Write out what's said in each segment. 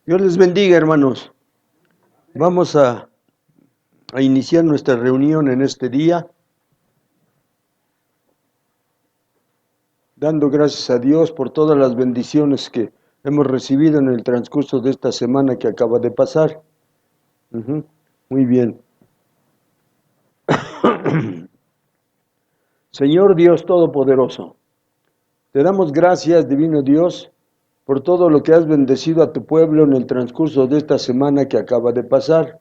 Dios les bendiga, hermanos. Vamos a iniciar nuestra reunión en este día, dando gracias a Dios por todas las bendiciones que hemos recibido en el transcurso de esta semana que acaba de pasar. Muy bien. Señor Dios Todopoderoso, te damos gracias, divino Dios, por todo lo que has bendecido a tu pueblo en el transcurso de esta semana que acaba de pasar.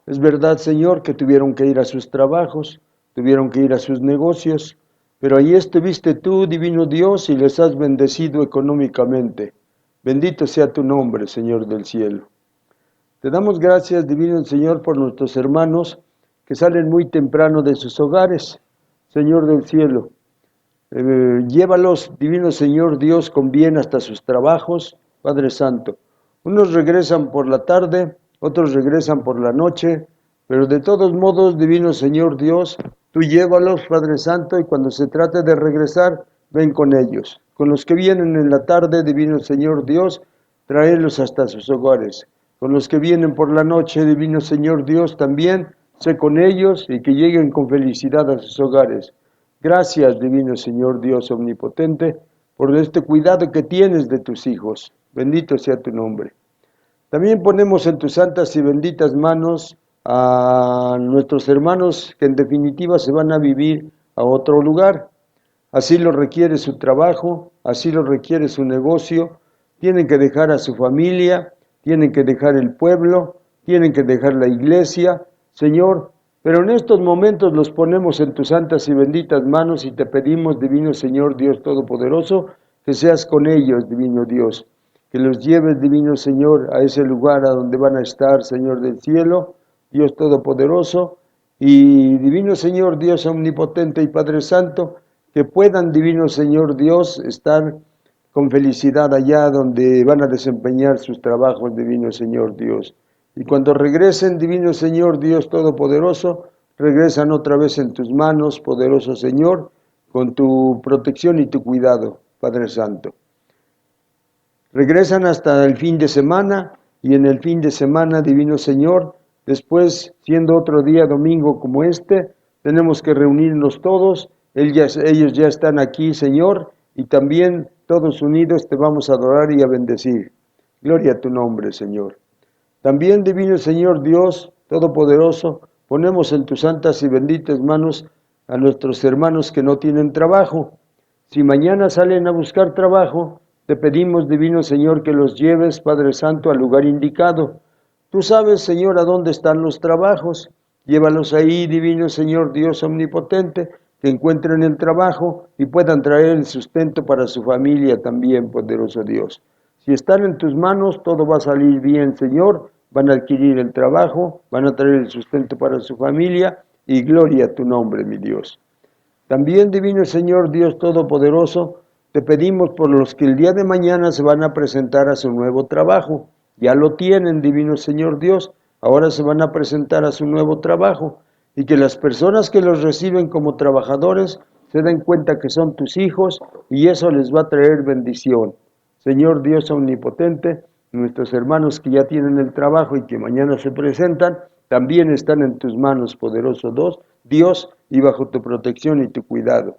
Es verdad, Señor, que tuvieron que ir a sus trabajos, tuvieron que ir a sus negocios, pero ahí estuviste tú, divino Dios, y les has bendecido económicamente. Bendito sea tu nombre, Señor del cielo. Te damos gracias, divino Señor, por nuestros hermanos que salen muy temprano de sus hogares, Señor del cielo. Llévalos, divino Señor Dios, con bien hasta sus trabajos, Padre Santo. Unos regresan por la tarde, otros regresan por la noche, pero de todos modos, divino Señor Dios, tú llévalos, Padre Santo, y cuando se trate de regresar, ven con ellos. Con los que vienen en la tarde, divino Señor Dios, tráelos hasta sus hogares. Con los que vienen por la noche, divino Señor Dios, también sé con ellos y que lleguen con felicidad a sus hogares. Gracias, divino Señor Dios omnipotente, por este cuidado que tienes de tus hijos. Bendito sea tu nombre. También ponemos en tus santas y benditas manos a nuestros hermanos que en definitiva se van a vivir a otro lugar. Así lo requiere su trabajo, así lo requiere su negocio. Tienen que dejar a su familia, tienen que dejar el pueblo, tienen que dejar la iglesia. Señor, pero en estos momentos los ponemos en tus santas y benditas manos y te pedimos, divino Señor Dios Todopoderoso, que seas con ellos, divino Dios, que los lleves, divino Señor, a ese lugar a donde van a estar, Señor del cielo, Dios Todopoderoso, y divino Señor Dios Omnipotente y Padre Santo, que puedan, divino Señor Dios, estar con felicidad allá donde van a desempeñar sus trabajos, divino Señor Dios. Y cuando regresen, divino Señor Dios Todopoderoso, regresan otra vez en tus manos, poderoso Señor, con tu protección y tu cuidado, Padre Santo. Regresan hasta el fin de semana, y en el fin de semana, divino Señor, después, siendo otro día domingo como este, tenemos que reunirnos todos. Ellos ya están aquí, Señor, y también todos unidos te vamos a adorar y a bendecir. Gloria a tu nombre, Señor. También, divino Señor Dios Todopoderoso, ponemos en tus santas y benditas manos a nuestros hermanos que no tienen trabajo. Si mañana salen a buscar trabajo, te pedimos, divino Señor, que los lleves, Padre Santo, al lugar indicado. Tú sabes, Señor, a dónde están los trabajos. Llévalos ahí, divino Señor Dios omnipotente, que encuentren el trabajo y puedan traer el sustento para su familia también, poderoso Dios. Si están en tus manos, todo va a salir bien, Señor. Van a adquirir el trabajo, van a traer el sustento para su familia y gloria a tu nombre, mi Dios. También, divino Señor Dios Todopoderoso, te pedimos por los que el día de mañana se van a presentar a su nuevo trabajo. Ya lo tienen, divino Señor Dios, ahora se van a presentar a su nuevo trabajo. Y que las personas que los reciben como trabajadores se den cuenta que son tus hijos y eso les va a traer bendición. Señor Dios omnipotente, nuestros hermanos que ya tienen el trabajo y que mañana se presentan, también están en tus manos, poderoso Dios, y bajo tu protección y tu cuidado.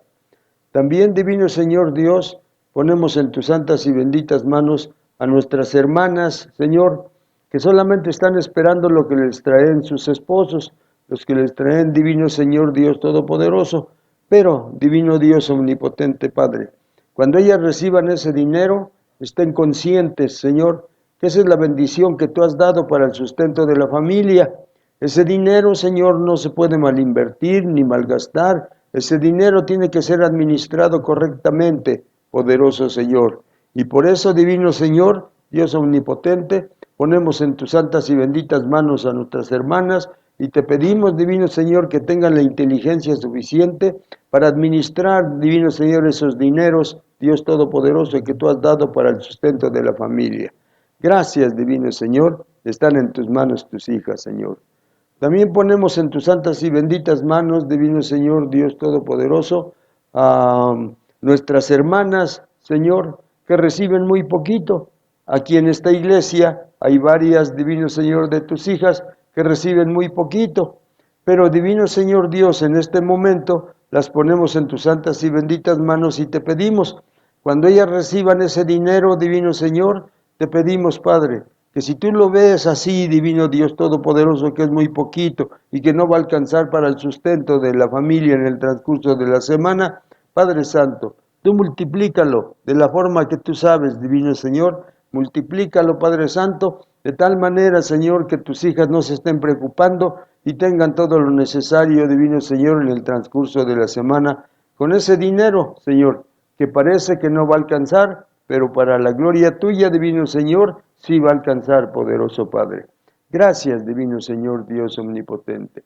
También, divino Señor Dios, ponemos en tus santas y benditas manos a nuestras hermanas, Señor, que solamente están esperando lo que les traen sus esposos, los que les traen, divino Señor Dios Todopoderoso. Pero, divino Dios omnipotente Padre, cuando ellas reciban ese dinero, estén conscientes, Señor, que esa es la bendición que tú has dado para el sustento de la familia. Ese dinero, Señor, no se puede malinvertir ni malgastar. Ese dinero tiene que ser administrado correctamente, poderoso Señor. Y por eso, divino Señor, Dios omnipotente, ponemos en tus santas y benditas manos a nuestras hermanas y te pedimos, divino Señor, que tengan la inteligencia suficiente para administrar, divino Señor, esos dineros, Dios Todopoderoso, que tú has dado para el sustento de la familia. Gracias, divino Señor, están en tus manos tus hijas, Señor. También ponemos en tus santas y benditas manos, divino Señor, Dios Todopoderoso, a nuestras hermanas, Señor, que reciben muy poquito. Aquí en esta iglesia Hay varias, Divino Señor, de tus hijas que reciben muy poquito, pero Divino Señor Dios, en este momento las ponemos en tus santas y benditas manos y te pedimos, cuando ellas reciban ese dinero, Divino Señor, te pedimos, Padre, que si tú lo ves así, Divino Dios Todopoderoso, que es muy poquito y que no va a alcanzar para el sustento de la familia en el transcurso de la semana, Padre Santo, tú multiplícalo de la forma que tú sabes, Divino Señor, multiplícalo, Padre Santo, de tal manera, Señor, que tus hijas no se estén preocupando y tengan todo lo necesario, Divino Señor, en el transcurso de la semana, con ese dinero, Señor, que parece que no va a alcanzar, pero para la gloria tuya, Divino Señor, sí va a alcanzar, poderoso Padre. Gracias, Divino Señor, Dios omnipotente.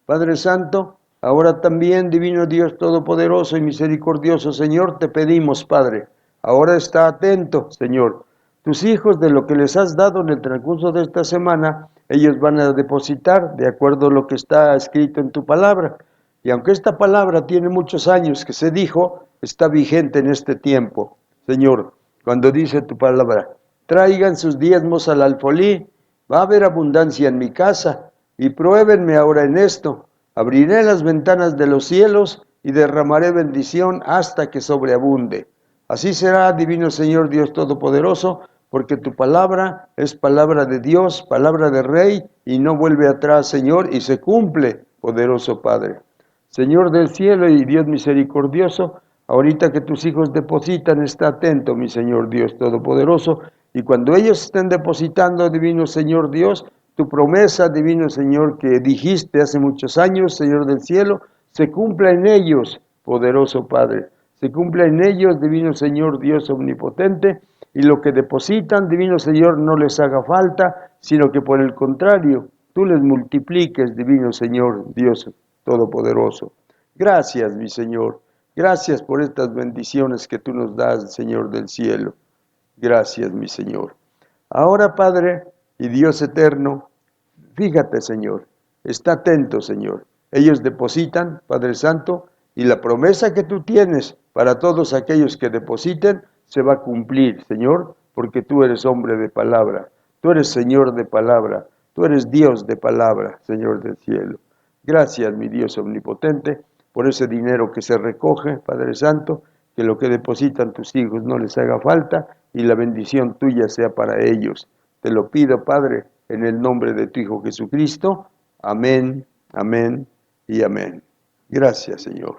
Padre Santo, ahora también, Divino Dios Todopoderoso y Misericordioso, Señor, te pedimos, Padre, ahora está atento, Señor. Tus hijos, de lo que les has dado en el transcurso de esta semana, ellos van a depositar de acuerdo a lo que está escrito en tu palabra. Y aunque esta palabra tiene muchos años que se dijo, está vigente en este tiempo. Señor, cuando dice tu palabra, traigan sus diezmos al alfolí, va a haber abundancia en mi casa, y pruébenme ahora en esto. Abriré las ventanas de los cielos y derramaré bendición hasta que sobreabunde. Así será, Divino Señor Dios Todopoderoso, porque tu palabra es palabra de Dios, palabra de Rey, y no vuelve atrás, Señor, y se cumple, poderoso Padre. Señor del cielo y Dios misericordioso, ahorita que tus hijos depositan, está atento, mi Señor Dios Todopoderoso, y cuando ellos estén depositando, Divino Señor Dios, tu promesa, Divino Señor, que dijiste hace muchos años, Señor del cielo, se cumpla en ellos, poderoso Padre. Se cumpla en ellos, Divino Señor Dios omnipotente, y lo que depositan, Divino Señor, no les haga falta, sino que por el contrario, tú les multipliques, Divino Señor Dios Todopoderoso. Gracias, mi Señor. Gracias por estas bendiciones que tú nos das, Señor del cielo. Gracias, mi Señor. Ahora, Padre y Dios eterno, fíjate, Señor, está atento, Señor. Ellos depositan, Padre Santo, y la promesa que tú tienes para todos aquellos que depositen se va a cumplir, Señor, porque tú eres hombre de palabra, tú eres Señor de palabra, tú eres Dios de palabra, Señor del cielo. Gracias, mi Dios omnipotente, por ese dinero que se recoge, Padre Santo, que lo que depositan tus hijos no les haga falta y la bendición tuya sea para ellos. Te lo pido, Padre, en el nombre de tu Hijo Jesucristo. Amén, amén y amén. Gracias, Señor.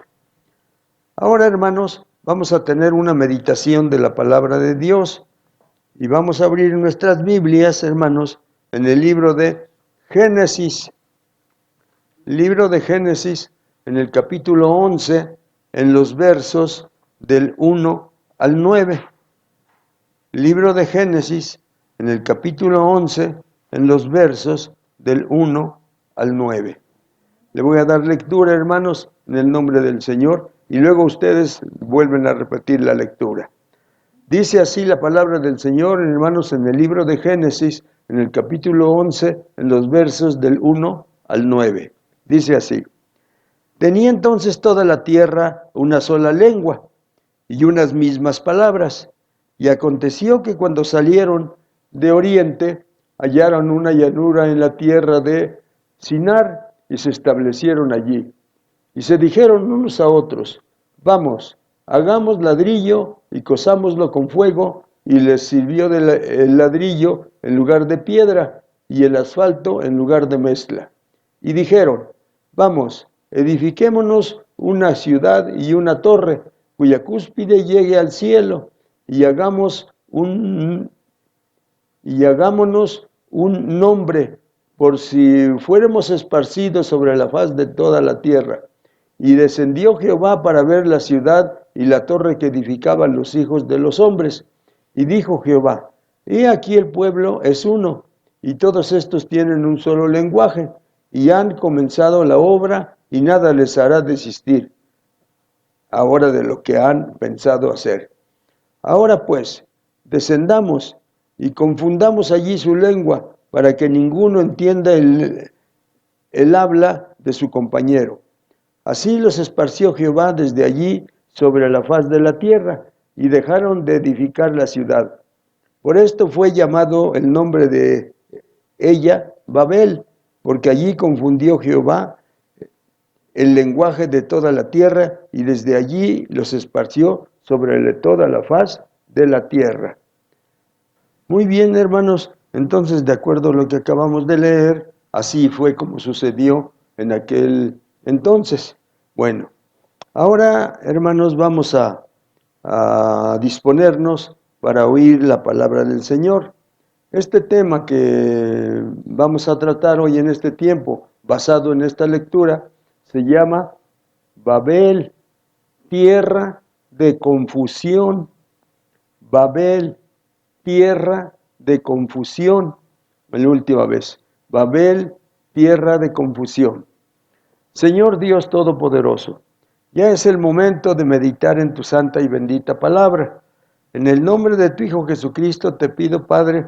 Ahora, hermanos, vamos a tener una meditación de la palabra de Dios y vamos a abrir nuestras Biblias, hermanos, en el libro de Génesis. Libro de Génesis, en el capítulo 11, en los versos del 1 al 9. Libro de Génesis, en el capítulo 11, en los versos del 1 al 9. Le voy a dar lectura, hermanos, en el nombre del Señor, y luego ustedes vuelven a repetir la lectura. Dice así la palabra del Señor, hermanos, en el libro de Génesis, en el capítulo 11, en los versos del 1 al 9. Dice así: tenía entonces toda la tierra una sola lengua y unas mismas palabras. Y aconteció que cuando salieron de oriente, hallaron una llanura en la tierra de Sinar y se establecieron allí. Y se dijeron unos a otros: vamos, hagamos ladrillo y cosámoslo con fuego. Y les sirvió el ladrillo en lugar de piedra y el asfalto en lugar de mezcla. Y dijeron: vamos, edifiquémonos una ciudad y una torre, cuya cúspide llegue al cielo, y hagámonos un nombre, por si fuéramos esparcidos sobre la faz de toda la tierra. Y descendió Jehová para ver la ciudad y la torre que edificaban los hijos de los hombres. Y dijo Jehová: he aquí el pueblo es uno, y todos estos tienen un solo lenguaje, y han comenzado la obra, y nada les hará desistir ahora de lo que han pensado hacer. Ahora pues, descendamos y confundamos allí su lengua, para que ninguno entienda el habla de su compañero. Así los esparció Jehová desde allí sobre la faz de la tierra, y dejaron de edificar la ciudad. Por esto fue llamado el nombre de ella Babel, porque allí confundió Jehová el lenguaje de toda la tierra y desde allí los esparció sobre toda la faz de la tierra. Muy bien, hermanos, entonces de acuerdo a lo que acabamos de leer, así fue como sucedió en aquel entonces. Bueno, ahora, hermanos, vamos a disponernos para oír la palabra del Señor. Este tema que vamos a tratar hoy en este tiempo, basado en esta lectura, se llama Babel, tierra de confusión. Babel, tierra de confusión. La última vez. Babel, tierra de confusión. Señor Dios Todopoderoso, ya es el momento de meditar en tu santa y bendita palabra. En el nombre de tu Hijo Jesucristo te pido, Padre,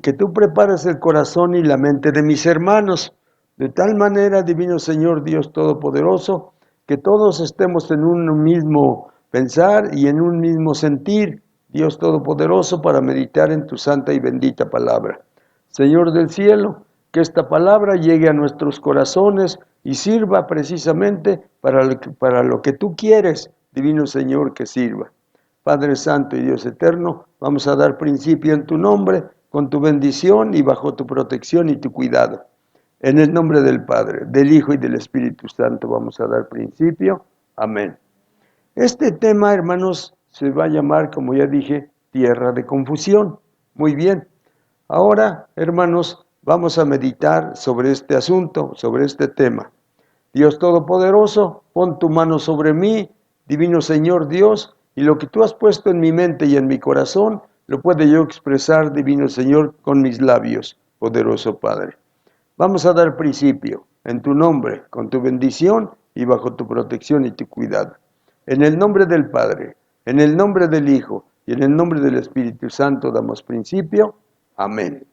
que tú prepares el corazón y la mente de mis hermanos, de tal manera, divino Señor Dios Todopoderoso, que todos estemos en un mismo pensar y en un mismo sentir, Dios Todopoderoso, para meditar en tu santa y bendita palabra. Señor del cielo, que esta palabra llegue a nuestros corazones y sirva precisamente para lo que tú quieres, divino Señor, que sirva. Padre Santo y Dios Eterno, vamos a dar principio en tu nombre, con tu bendición y bajo tu protección y tu cuidado. En el nombre del Padre, del Hijo y del Espíritu Santo vamos a dar principio. Amén. Este tema, hermanos, se va a llamar, como ya dije, tierra de confusión. Muy bien. Ahora, hermanos, vamos a meditar sobre este asunto, sobre este tema. Dios Todopoderoso, pon tu mano sobre mí, divino Señor Dios, y lo que tú has puesto en mi mente y en mi corazón, lo puedo yo expresar, divino Señor, con mis labios, poderoso Padre. Vamos a dar principio, en tu nombre, con tu bendición y bajo tu protección y tu cuidado. En el nombre del Padre, en el nombre del Hijo y en el nombre del Espíritu Santo damos principio. Amén.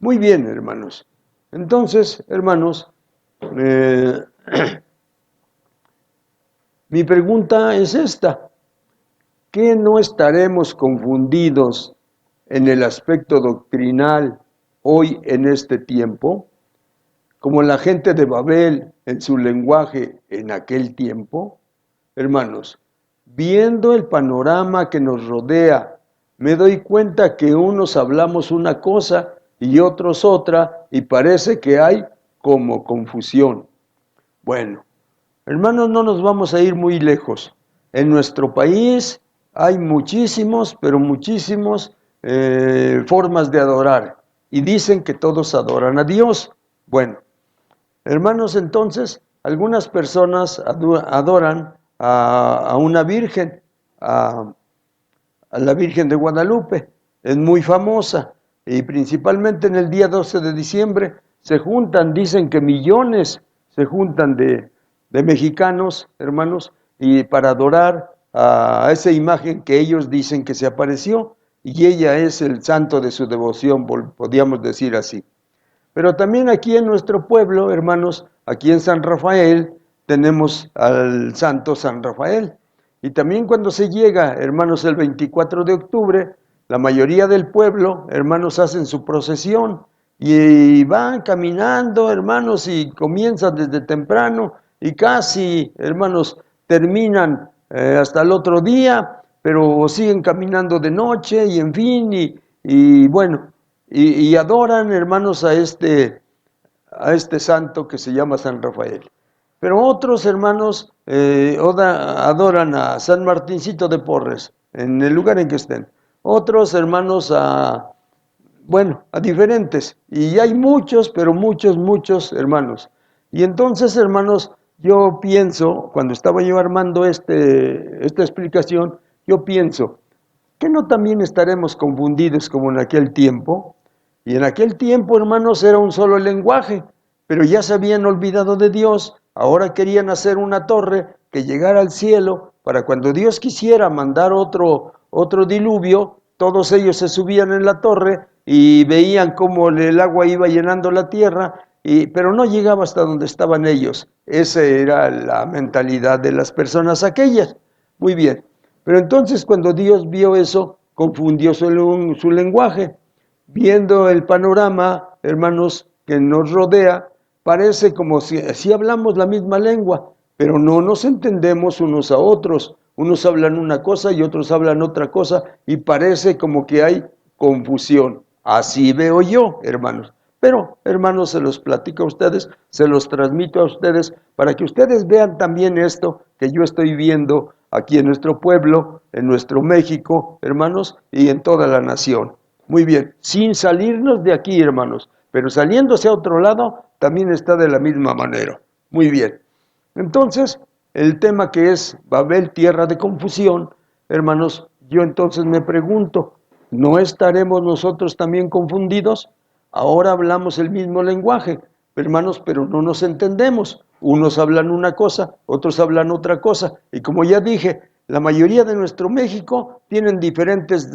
Muy bien, hermanos. Entonces, hermanos, mi pregunta es esta. ¿Qué no estaremos confundidos en el aspecto doctrinal hoy en este tiempo? Como la gente de Babel en su lenguaje en aquel tiempo. Hermanos, viendo el panorama que nos rodea, me doy cuenta que unos hablamos una cosa y otros otra, y parece que hay como confusión. Bueno, hermanos, no nos vamos a ir muy lejos. En nuestro país hay muchísimos, pero muchísimos formas de adorar, y dicen que todos adoran a Dios. Bueno, hermanos, entonces, algunas personas adoran a una virgen, a la Virgen de Guadalupe. Es muy famosa y principalmente en el día 12 de diciembre se juntan, dicen que millones se juntan de mexicanos, hermanos, y para adorar a esa imagen que ellos dicen que se apareció, y ella es el santo de su devoción, podríamos decir así. Pero también aquí en nuestro pueblo, hermanos, aquí en San Rafael, tenemos al santo San Rafael. Y también cuando se llega, hermanos, el 24 de octubre, la mayoría del pueblo, hermanos, hacen su procesión y van caminando, hermanos, y comienzan desde temprano y casi, hermanos, terminan hasta el otro día, pero siguen caminando de noche y en fin, y bueno, y adoran, hermanos, a este santo que se llama San Rafael. Pero otros hermanos adoran a San Martincito de Porres, en el lugar en que estén. Otros hermanos a diferentes. Y hay muchos, pero muchos hermanos. Y entonces, hermanos, yo pienso, cuando estaba yo armando esta explicación, yo pienso, ¿que no también estaremos confundidos como en aquel tiempo? Y en aquel tiempo, hermanos, era un solo lenguaje, pero ya se habían olvidado de Dios. Ahora querían hacer una torre que llegara al cielo para cuando Dios quisiera mandar otro diluvio, todos ellos se subían en la torre y veían cómo el agua iba llenando la tierra, pero no llegaba hasta donde estaban ellos. Esa era la mentalidad de las personas aquellas. Muy bien. Pero entonces cuando Dios vio eso, confundió su lenguaje. Viendo el panorama, hermanos, que nos rodea, parece como si hablamos la misma lengua, pero no nos entendemos unos a otros. Unos hablan una cosa y otros hablan otra cosa, y parece como que hay confusión. Así veo yo, hermanos. Pero, hermanos, se los platico a ustedes, se los transmito a ustedes, para que ustedes vean también esto que yo estoy viendo aquí en nuestro pueblo, en nuestro México, hermanos, y en toda la nación. Muy bien, sin salirnos de aquí, hermanos, pero saliéndose a otro lado, también está de la misma manera. Muy bien. Entonces, el tema que es Babel, tierra de confusión, hermanos, yo entonces me pregunto, ¿no estaremos nosotros también confundidos? Ahora hablamos el mismo lenguaje, hermanos, pero no nos entendemos. Unos hablan una cosa, otros hablan otra cosa. Y como ya dije, la mayoría de nuestro México tienen diferentes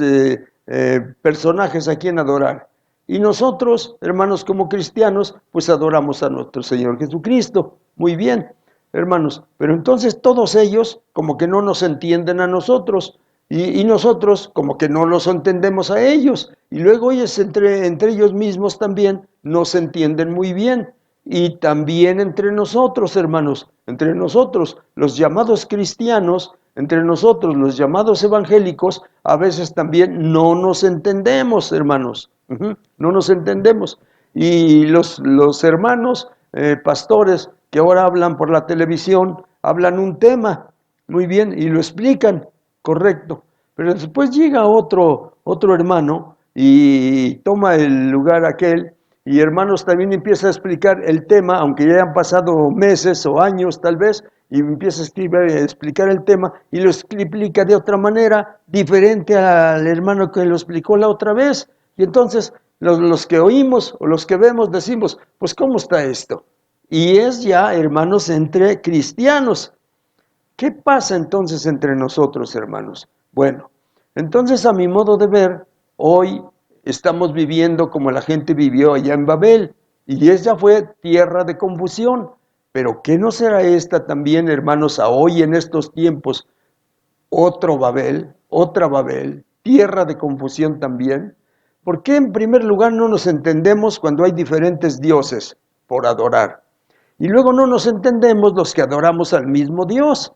personajes a quien adorar. Y nosotros, hermanos, como cristianos, pues adoramos a nuestro Señor Jesucristo. Muy bien, hermanos. Pero entonces todos ellos como que no nos entienden a nosotros. Y nosotros como que no los entendemos a ellos. Y luego ellos entre ellos mismos también no se entienden muy bien. Y también entre nosotros, hermanos, entre nosotros, los llamados cristianos, entre nosotros, los llamados evangélicos, a veces también no nos entendemos, hermanos. No nos entendemos. Y los hermanos pastores que ahora hablan por la televisión, hablan un tema, muy bien, y lo explican, correcto. Pero después llega otro hermano y toma el lugar aquel, y hermanos también empieza a explicar el tema, aunque ya hayan pasado meses o años tal vez, y empieza a explicar el tema, y lo explica de otra manera, diferente al hermano que lo explicó la otra vez. Y entonces los que oímos o los que vemos decimos, pues ¿cómo está esto? Y es ya, hermanos, entre cristianos. ¿Qué pasa entonces entre nosotros, hermanos? Bueno, entonces a mi modo de ver, hoy estamos viviendo como la gente vivió allá en Babel, y ella fue tierra de confusión. Pero ¿qué no será esta también, hermanos, a hoy en estos tiempos? Otro Babel, otra Babel, tierra de confusión también. ¿Por qué en primer lugar no nos entendemos cuando hay diferentes dioses por adorar? Y luego no nos entendemos los que adoramos al mismo Dios.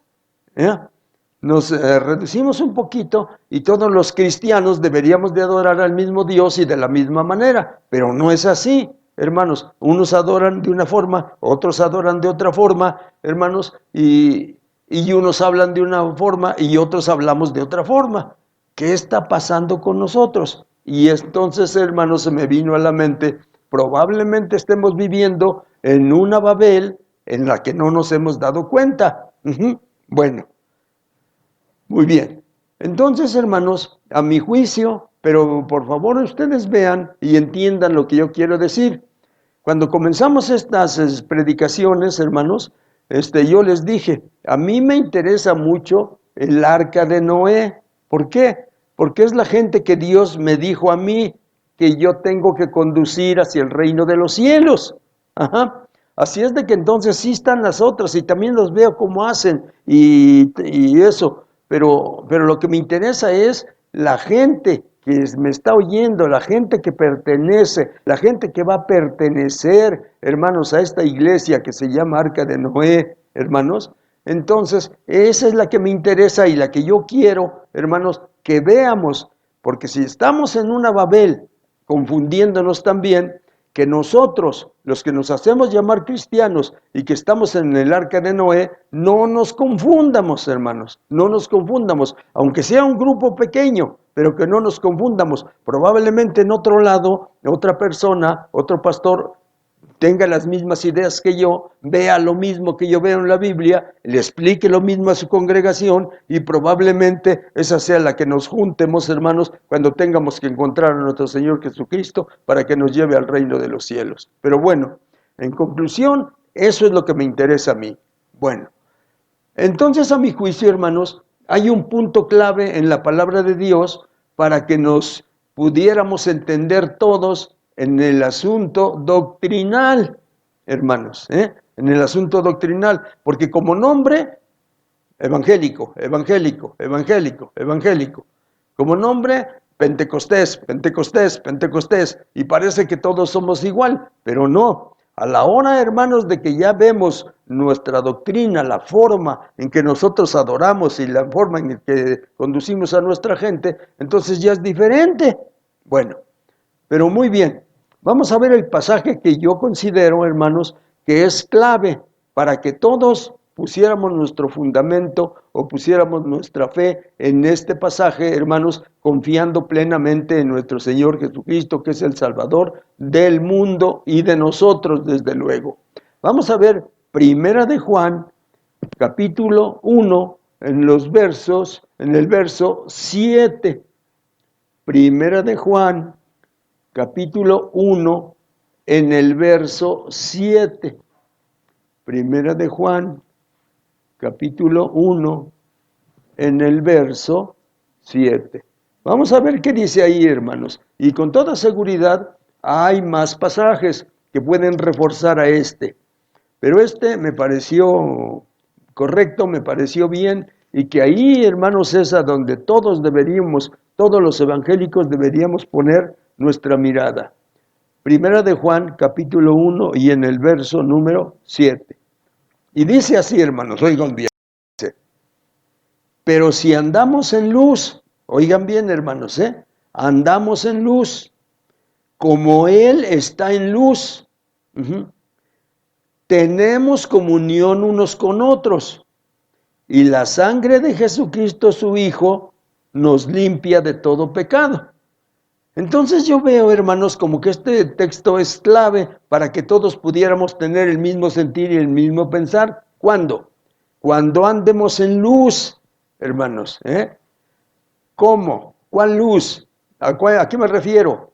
Nos reducimos un poquito y todos los cristianos deberíamos de adorar al mismo Dios y de la misma manera, pero no es así, hermanos. Unos adoran de una forma, otros adoran de otra forma, hermanos, y unos hablan de una forma y otros hablamos de otra forma. ¿Qué está pasando con nosotros? Y entonces, hermanos, se me vino a la mente, probablemente estemos viviendo en una Babel en la que no nos hemos dado cuenta. Bueno, muy bien. Entonces, hermanos, a mi juicio, pero por favor ustedes vean y entiendan lo que yo quiero decir. Cuando comenzamos estas predicaciones, hermanos, yo les dije, a mí me interesa mucho el arca de Noé. ¿Por qué? Porque es la gente que Dios me dijo a mí que yo tengo que conducir hacia el reino de los cielos. Ajá. Así es de que entonces sí están las otras y también los veo cómo hacen y eso. Pero lo que me interesa es la gente que me está oyendo, la gente que pertenece, la gente que va a pertenecer, hermanos, a esta iglesia que se llama Arca de Noé, hermanos. Entonces, esa es la que me interesa y la que yo quiero, hermanos, que veamos, porque si estamos en una Babel, confundiéndonos también, que nosotros, los que nos hacemos llamar cristianos y que estamos en el arca de Noé, no nos confundamos, hermanos, no nos confundamos, aunque sea un grupo pequeño, pero que no nos confundamos. Probablemente en otro lado, otra persona, otro pastor, tenga las mismas ideas que yo, vea lo mismo que yo veo en la Biblia, le explique lo mismo a su congregación y probablemente esa sea la que nos juntemos, hermanos, cuando tengamos que encontrar a nuestro Señor Jesucristo para que nos lleve al reino de los cielos. Pero bueno, en conclusión, eso es lo que me interesa a mí. Bueno, entonces a mi juicio, hermanos, hay un punto clave en la palabra de Dios para que nos pudiéramos entender todos en el asunto doctrinal, hermanos, en el asunto doctrinal, porque como nombre, evangélico, evangélico, evangélico, evangélico, Como nombre, Pentecostés, Pentecostés, Pentecostés, y parece que todos somos igual, pero no. A la hora, hermanos, de que ya vemos nuestra doctrina, la forma en que nosotros adoramos y la forma en que conducimos a nuestra gente, entonces ya es diferente. Bueno, pero muy bien. Vamos a ver el pasaje que yo considero, hermanos, que es clave para que todos pusiéramos nuestro fundamento o pusiéramos nuestra fe en este pasaje, hermanos, confiando plenamente en nuestro Señor Jesucristo, que es el Salvador del mundo y de nosotros, desde luego. Vamos a ver Primera de Juan, capítulo 1, en el verso 7. Primera de Juan, capítulo 1, en el verso 7. Primera de Juan, capítulo 1, en el verso 7. Vamos a ver qué dice ahí, hermanos. Y con toda seguridad hay más pasajes que pueden reforzar a este. Pero este me pareció correcto, me pareció bien, y que ahí, hermanos, es a donde todos los evangélicos deberíamos poner nuestra mirada. Primera de Juan, capítulo 1, y en el verso número 7. Y dice así, hermanos, oigan bien. Dice, pero si andamos en luz, oigan bien, hermanos, andamos en luz, como Él está en luz. Tenemos comunión unos con otros, y la sangre de Jesucristo, su Hijo, nos limpia de todo pecado. Entonces yo veo, hermanos, como que este texto es clave para que todos pudiéramos tener el mismo sentir y el mismo pensar. ¿Cuándo? Cuando andemos en luz, hermanos. ¿Cómo? ¿Cuál luz? ¿A qué me refiero?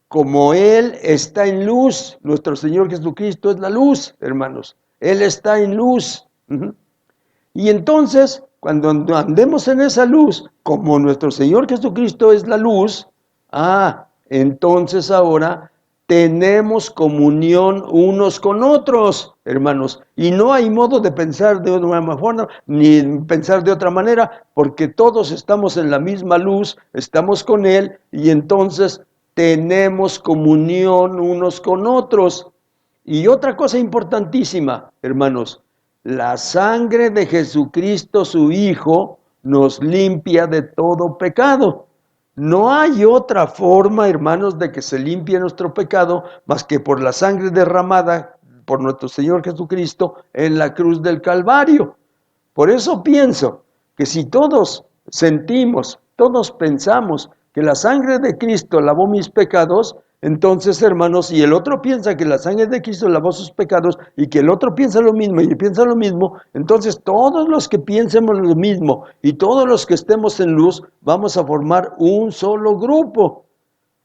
Como Él está en luz, nuestro Señor Jesucristo es la luz, hermanos. Él está en luz. Y entonces, cuando andemos en esa luz, como nuestro Señor Jesucristo es la luz, entonces ahora tenemos comunión unos con otros, hermanos. Y no hay modo de pensar de una forma, ni pensar de otra manera, porque todos estamos en la misma luz, estamos con Él, y entonces tenemos comunión unos con otros. Y otra cosa importantísima, hermanos, la sangre de Jesucristo, su Hijo, nos limpia de todo pecado. No hay otra forma, hermanos, de que se limpie nuestro pecado más que por la sangre derramada por nuestro Señor Jesucristo en la cruz del Calvario. Por eso pienso que si todos sentimos, todos pensamos que la sangre de Cristo lavó mis pecados, entonces, hermanos, y el otro piensa que la sangre de Cristo lavó sus pecados y que el otro piensa lo mismo y piensa lo mismo, entonces todos los que piensemos lo mismo y todos los que estemos en luz vamos a formar un solo grupo.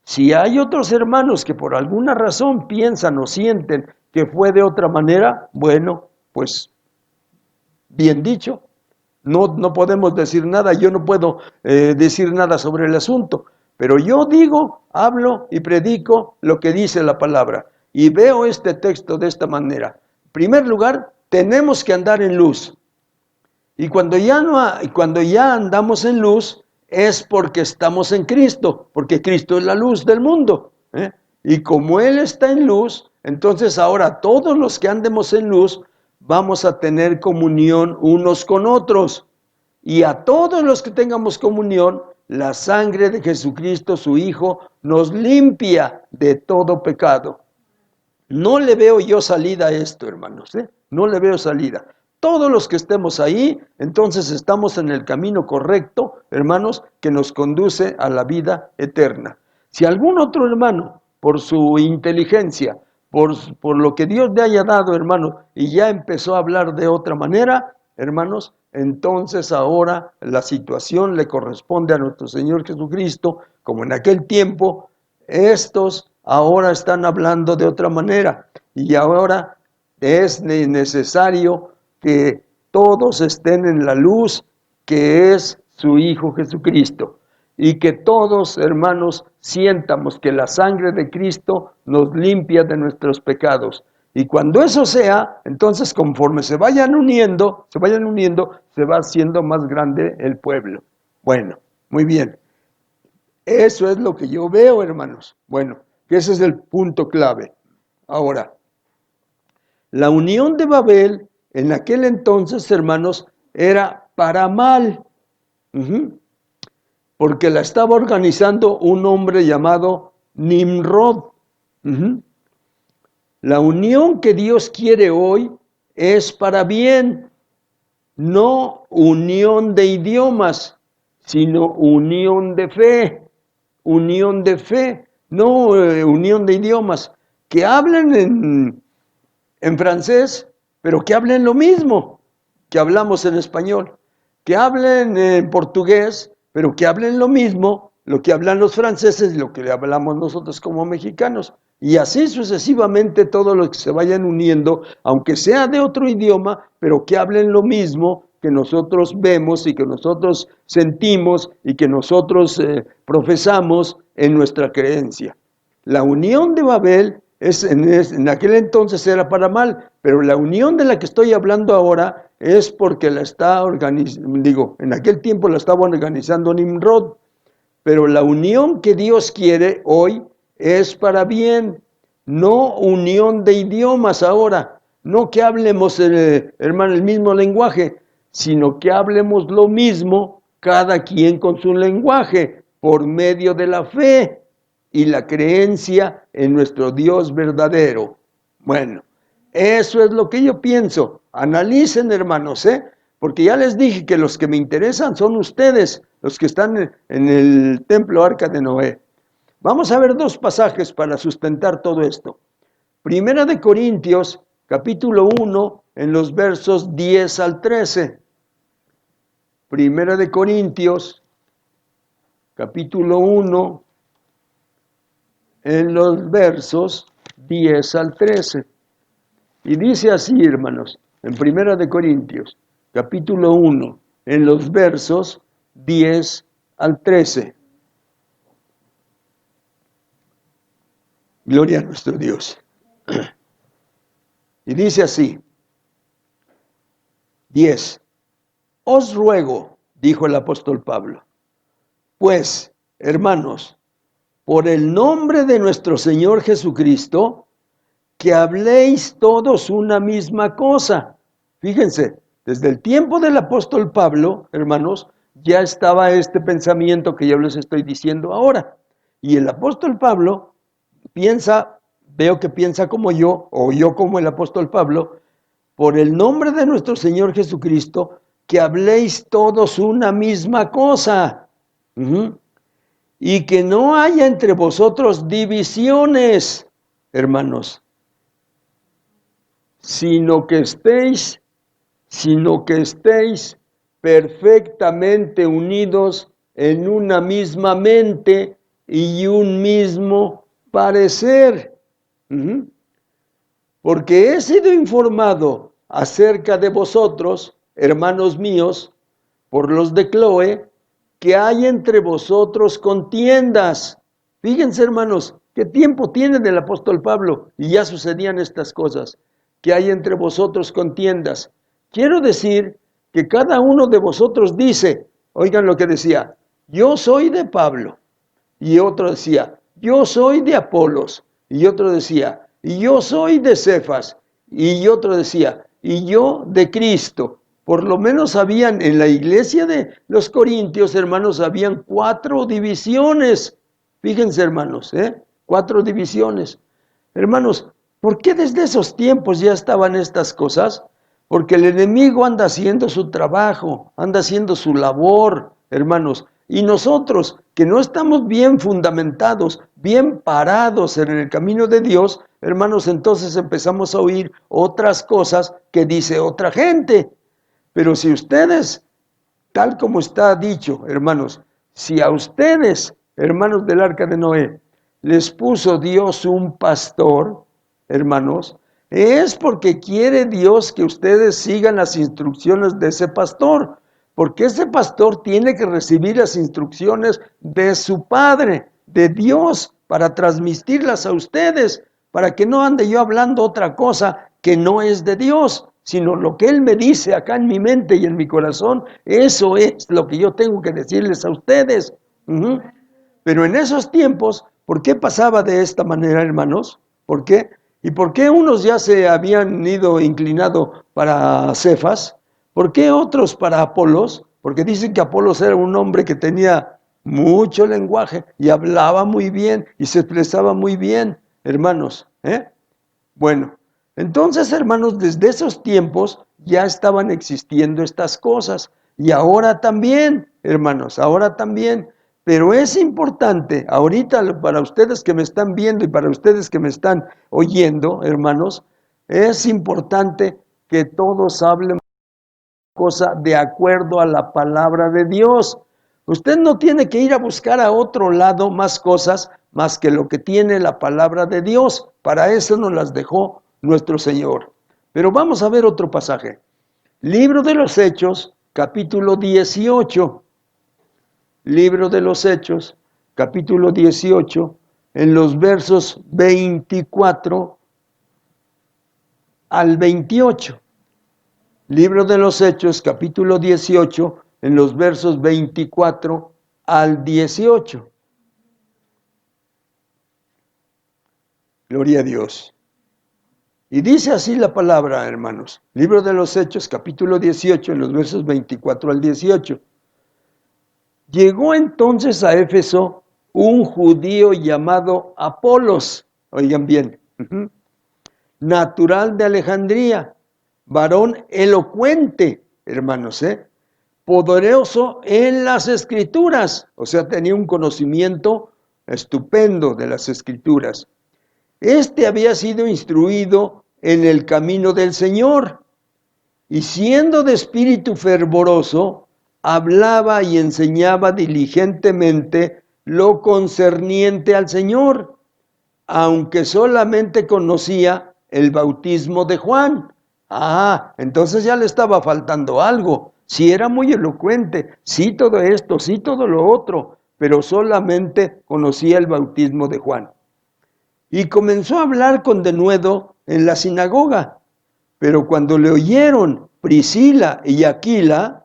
Si hay otros hermanos que por alguna razón piensan o sienten que fue de otra manera, bueno, pues bien dicho. No podemos decir nada, yo no puedo decir nada sobre el asunto, pero yo digo, hablo y predico lo que dice la palabra. Y veo este texto de esta manera. En primer lugar, tenemos que andar en luz. Y cuando ya andamos en luz, es porque estamos en Cristo, porque Cristo es la luz del mundo. Y como Él está en luz, entonces ahora todos los que andemos en luz, vamos a tener comunión unos con otros. Y a todos los que tengamos comunión, la sangre de Jesucristo, su Hijo, nos limpia de todo pecado. No le veo yo salida a esto, hermanos. No le veo salida. Todos los que estemos ahí, entonces estamos en el camino correcto, hermanos, que nos conduce a la vida eterna. Si algún otro hermano, por su inteligencia, por lo que Dios le haya dado, hermano, y ya empezó a hablar de otra manera, hermanos, entonces ahora la situación le corresponde a nuestro Señor Jesucristo, como en aquel tiempo, estos ahora están hablando de otra manera, y ahora es necesario que todos estén en la luz que es su Hijo Jesucristo. Y que todos, hermanos, sientamos que la sangre de Cristo nos limpia de nuestros pecados. Y cuando eso sea, entonces conforme se vayan uniendo, se va haciendo más grande el pueblo. Bueno, muy bien. Eso es lo que yo veo, hermanos. Bueno, que ese es el punto clave. Ahora, la unión de Babel en aquel entonces, hermanos, era para mal. Ujú. Porque la estaba organizando un hombre llamado Nimrod. Ujú. La unión que Dios quiere hoy es para bien, no unión de idiomas, sino unión de fe, no unión de idiomas, que hablen en francés, pero que hablen lo mismo que hablamos en español, que hablen en portugués, pero que hablen lo mismo, lo que hablan los franceses y lo que le hablamos nosotros como mexicanos. Y así sucesivamente todos los que se vayan uniendo, aunque sea de otro idioma, pero que hablen lo mismo que nosotros vemos y que nosotros sentimos y que nosotros profesamos en nuestra creencia. La unión de Babel en aquel entonces era para mal, pero la unión de la que estoy hablando ahora es porque la está organizando, en aquel tiempo la estaba organizando Nimrod, pero la unión que Dios quiere hoy es para bien, no unión de idiomas ahora, no que hablemos, hermano, el mismo lenguaje, sino que hablemos lo mismo, cada quien con su lenguaje, por medio de la fe y la creencia en nuestro Dios verdadero. Bueno, eso es lo que yo pienso. Analicen, hermanos, porque ya les dije que los que me interesan son ustedes, los que están en el templo Arca de Noé. Vamos a ver dos pasajes para sustentar todo esto. Primera de Corintios, capítulo 1, en los versos 10 al 13. Primera de Corintios, capítulo 1, en los versos 10 al 13. Y dice así, hermanos, en Primera de Corintios, capítulo 1, en los versos 10 al 13. Gloria a nuestro Dios. Y dice así, 10. Os ruego, dijo el apóstol Pablo, pues, hermanos, por el nombre de nuestro Señor Jesucristo, que habléis todos una misma cosa. Fíjense, desde el tiempo del apóstol Pablo, hermanos, ya estaba este pensamiento que yo les estoy diciendo ahora. Y el apóstol Pablo veo que piensa como yo, o yo como el apóstol Pablo, por el nombre de nuestro Señor Jesucristo, que habléis todos una misma cosa. Y que no haya entre vosotros divisiones, hermanos, sino que estéis perfectamente unidos en una misma mente y un mismo parecer. Porque he sido informado acerca de vosotros, hermanos míos, por los de Cloe, que hay entre vosotros contiendas. Fíjense, hermanos, qué tiempo tiene del apóstol Pablo y ya sucedían estas cosas, que hay entre vosotros contiendas. Quiero decir que cada uno de vosotros dice, oigan lo que decía, yo soy de Pablo, y otro decía, yo soy de Apolos, y otro decía, y yo soy de Cefas, y otro decía, y yo de Cristo. Por lo menos habían en la iglesia de los Corintios, hermanos, habían 4 divisiones. Fíjense, hermanos, 4 divisiones. Hermanos, ¿por qué desde esos tiempos ya estaban estas cosas? Porque el enemigo anda haciendo su trabajo, anda haciendo su labor, hermanos. Y nosotros, que no estamos bien fundamentados, bien parados en el camino de Dios, hermanos, entonces empezamos a oír otras cosas que dice otra gente. Pero si ustedes, tal como está dicho, hermanos, si a ustedes, hermanos del Arca de Noé, les puso Dios un pastor, hermanos, es porque quiere Dios que ustedes sigan las instrucciones de ese pastor, porque ese pastor tiene que recibir las instrucciones de su Padre, de Dios, para transmitirlas a ustedes, para que no ande yo hablando otra cosa que no es de Dios, sino lo que Él me dice acá en mi mente y en mi corazón, eso es lo que yo tengo que decirles a ustedes. Pero en esos tiempos, ¿por qué pasaba de esta manera, hermanos? ¿Por qué? ¿Y por qué unos ya se habían ido inclinado para Cefas? ¿Por qué otros para Apolos? Porque dicen que Apolos era un hombre que tenía mucho lenguaje y hablaba muy bien y se expresaba muy bien, hermanos. Bueno, entonces, hermanos, desde esos tiempos ya estaban existiendo estas cosas. Y ahora también, hermanos, ahora también. Pero es importante, ahorita para ustedes que me están viendo y para ustedes que me están oyendo, hermanos, es importante que todos hablen cosa de acuerdo a la palabra de Dios. Usted no tiene que ir a buscar a otro lado más cosas más que lo que tiene la palabra de Dios. Para eso nos las dejó nuestro Señor. Pero vamos a ver otro pasaje. Libro de los Hechos, capítulo 18. Libro de los Hechos, capítulo 18, en los versos 24 al 28. Libro de los Hechos, capítulo 18, en los versos 24 al 18. Gloria a Dios. Y dice así la palabra, hermanos. Libro de los Hechos, capítulo 18, en los versos 24 al 18. Llegó entonces a Éfeso un judío llamado Apolos, oigan bien, natural de Alejandría, varón elocuente, hermanos, poderoso en las escrituras, o sea, tenía un conocimiento estupendo de las escrituras. Este había sido instruido en el camino del Señor, y siendo de espíritu fervoroso, hablaba y enseñaba diligentemente lo concerniente al Señor, aunque solamente conocía el bautismo de Juan. Entonces ya le estaba faltando algo. Sí era muy elocuente, sí todo esto, sí todo lo otro, pero solamente conocía el bautismo de Juan. Y comenzó a hablar con denuedo en la sinagoga. Pero cuando le oyeron Priscila y Aquila,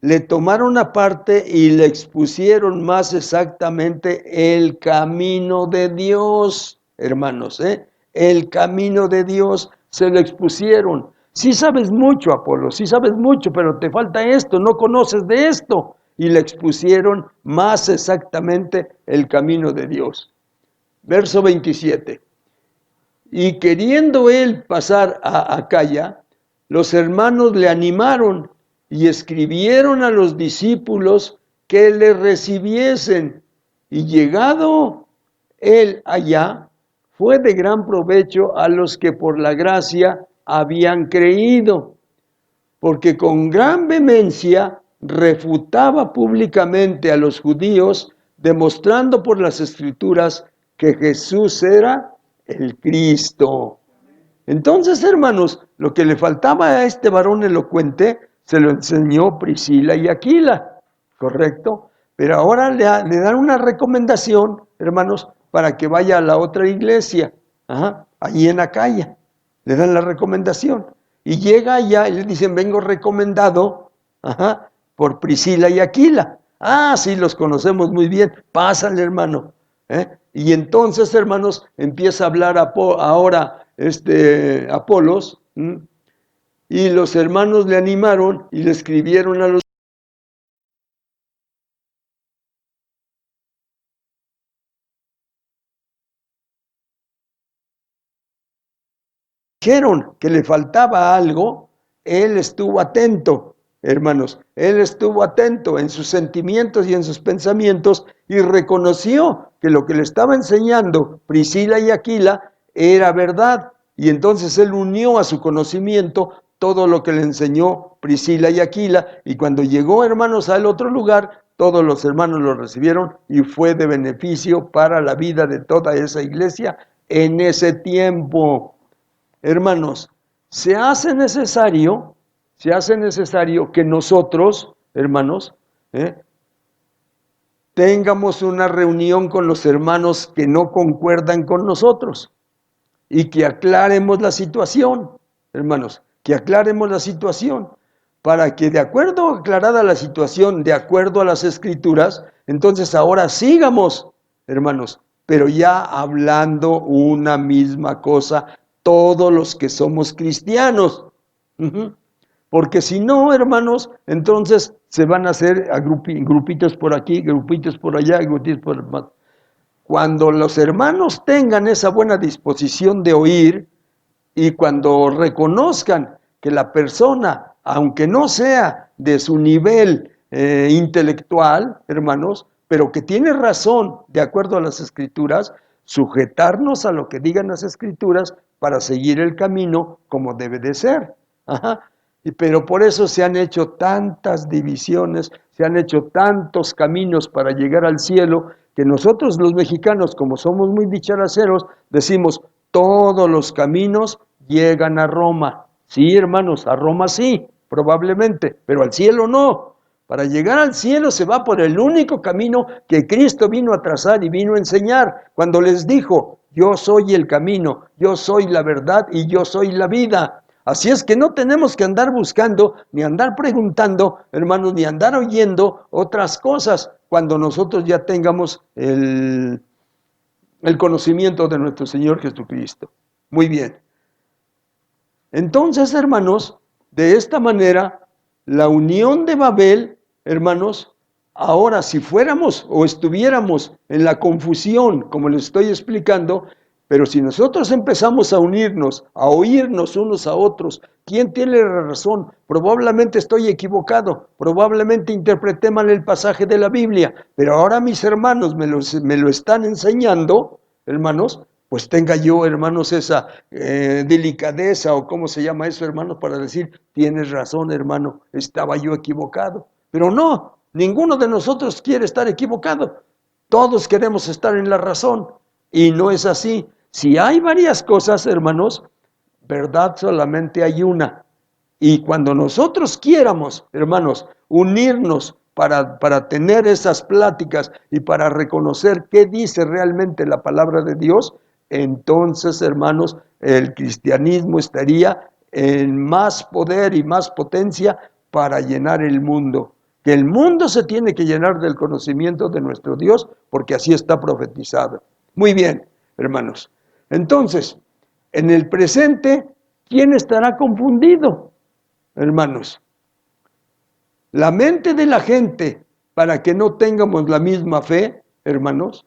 le tomaron aparte y le expusieron más exactamente el camino de Dios, hermanos, el camino de Dios se lo expusieron. Sí sabes mucho, Apolo, sí sabes mucho, pero te falta esto, no conoces de esto. Y le expusieron más exactamente el camino de Dios. Verso 27. Y queriendo él pasar a Acaya, los hermanos le animaron y escribieron a los discípulos que le recibiesen. Y llegado él allá, fue de gran provecho a los que por la gracia habían creído, porque con gran vehemencia refutaba públicamente a los judíos, demostrando por las escrituras que Jesús era el Cristo. Entonces, hermanos, lo que le faltaba a este varón elocuente, se lo enseñó Priscila y Aquila, ¿correcto? Pero ahora le dan una recomendación, hermanos, para que vaya a la otra iglesia, allí en Acaya, le dan la recomendación. Y llega allá y le dicen, vengo recomendado por Priscila y Aquila. Sí, los conocemos muy bien, pásale, hermano. Y entonces, hermanos, empieza a hablar ahora Apolos, y los hermanos le animaron y le escribieron a los dijeron que le faltaba algo. Él estuvo atento, hermanos, él estuvo atento en sus sentimientos y en sus pensamientos y reconoció que lo que le estaba enseñando Priscila y Aquila era verdad. Y entonces él unió a su conocimiento todo lo que le enseñó Priscila y Aquila, y cuando llegó, hermanos, al otro lugar, todos los hermanos lo recibieron y fue de beneficio para la vida de toda esa iglesia en ese tiempo. Hermanos, se hace necesario que nosotros, hermanos, tengamos una reunión con los hermanos que no concuerdan con nosotros y que aclaremos la situación, hermanos, que aclaremos la situación. para que de acuerdo aclarada la situación, de acuerdo a las Escrituras, entonces ahora sigamos, hermanos, pero ya hablando una misma cosa, todos los que somos cristianos. Ujú. Porque si no, hermanos, entonces se van a hacer grupitos por aquí, grupitos por allá, grupitos por más. Cuando los hermanos tengan esa buena disposición de oír y cuando reconozcan que la persona, aunque no sea de su nivel intelectual, hermanos, pero que tiene razón de acuerdo a las Escrituras, sujetarnos a lo que digan las Escrituras para seguir el camino como debe de ser. Ajá. Pero por eso se han hecho tantas divisiones, se han hecho tantos caminos para llegar al cielo, que nosotros los mexicanos, como somos muy dicharaceros, decimos, todos los caminos llegan a Roma. Sí, hermanos, a Roma sí, probablemente, pero al cielo no. Para llegar al cielo se va por el único camino que Cristo vino a trazar y vino a enseñar, cuando les dijo, yo soy el camino, yo soy la verdad y yo soy la vida. Así es que no tenemos que andar buscando, ni andar preguntando, hermanos, ni andar oyendo otras cosas, cuando nosotros ya tengamos el conocimiento de nuestro Señor Jesucristo. Muy bien. Entonces, hermanos, de esta manera, la unión de Babel, hermanos, ahora si fuéramos o estuviéramos en la confusión, como les estoy explicando, pero si nosotros empezamos a unirnos, a oírnos unos a otros, ¿quién tiene la razón? Probablemente estoy equivocado, probablemente interpreté mal el pasaje de la Biblia, pero ahora mis hermanos me lo están enseñando, hermanos, pues tenga yo, hermanos, esa delicadeza o cómo se llama eso, hermanos, para decir, tienes razón, hermano, estaba yo equivocado. Pero no, ninguno de nosotros quiere estar equivocado. Todos queremos estar en la razón y no es así. Si hay varias cosas, hermanos, verdad solamente hay una. Y cuando nosotros quieramos, hermanos, unirnos para tener esas pláticas y para reconocer qué dice realmente la palabra de Dios, entonces, hermanos, el cristianismo estaría en más poder y más potencia para llenar el mundo. Que el mundo se tiene que llenar del conocimiento de nuestro Dios, porque así está profetizado. Muy bien, hermanos. Entonces, en el presente, ¿quién estará confundido? Hermanos, la mente de la gente, para que no tengamos la misma fe, hermanos,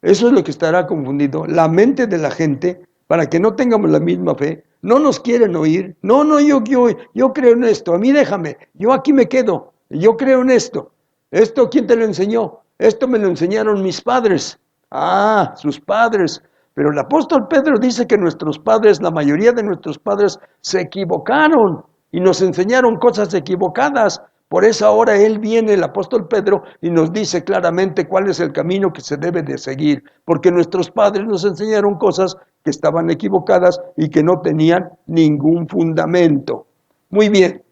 eso es lo que estará confundido. La mente de la gente, para que no tengamos la misma fe, no nos quieren oír. No, yo creo en esto, a mí déjame, yo aquí me quedo, yo creo en esto. ¿Esto quién te lo enseñó? Esto me lo enseñaron mis padres. Ah, sus padres. Pero el apóstol Pedro dice que nuestros padres, la mayoría de nuestros padres, se equivocaron y nos enseñaron cosas equivocadas. Por eso ahora él viene, el apóstol Pedro, y nos dice claramente cuál es el camino que se debe de seguir, porque nuestros padres nos enseñaron cosas que estaban equivocadas y que no tenían ningún fundamento. Muy bien,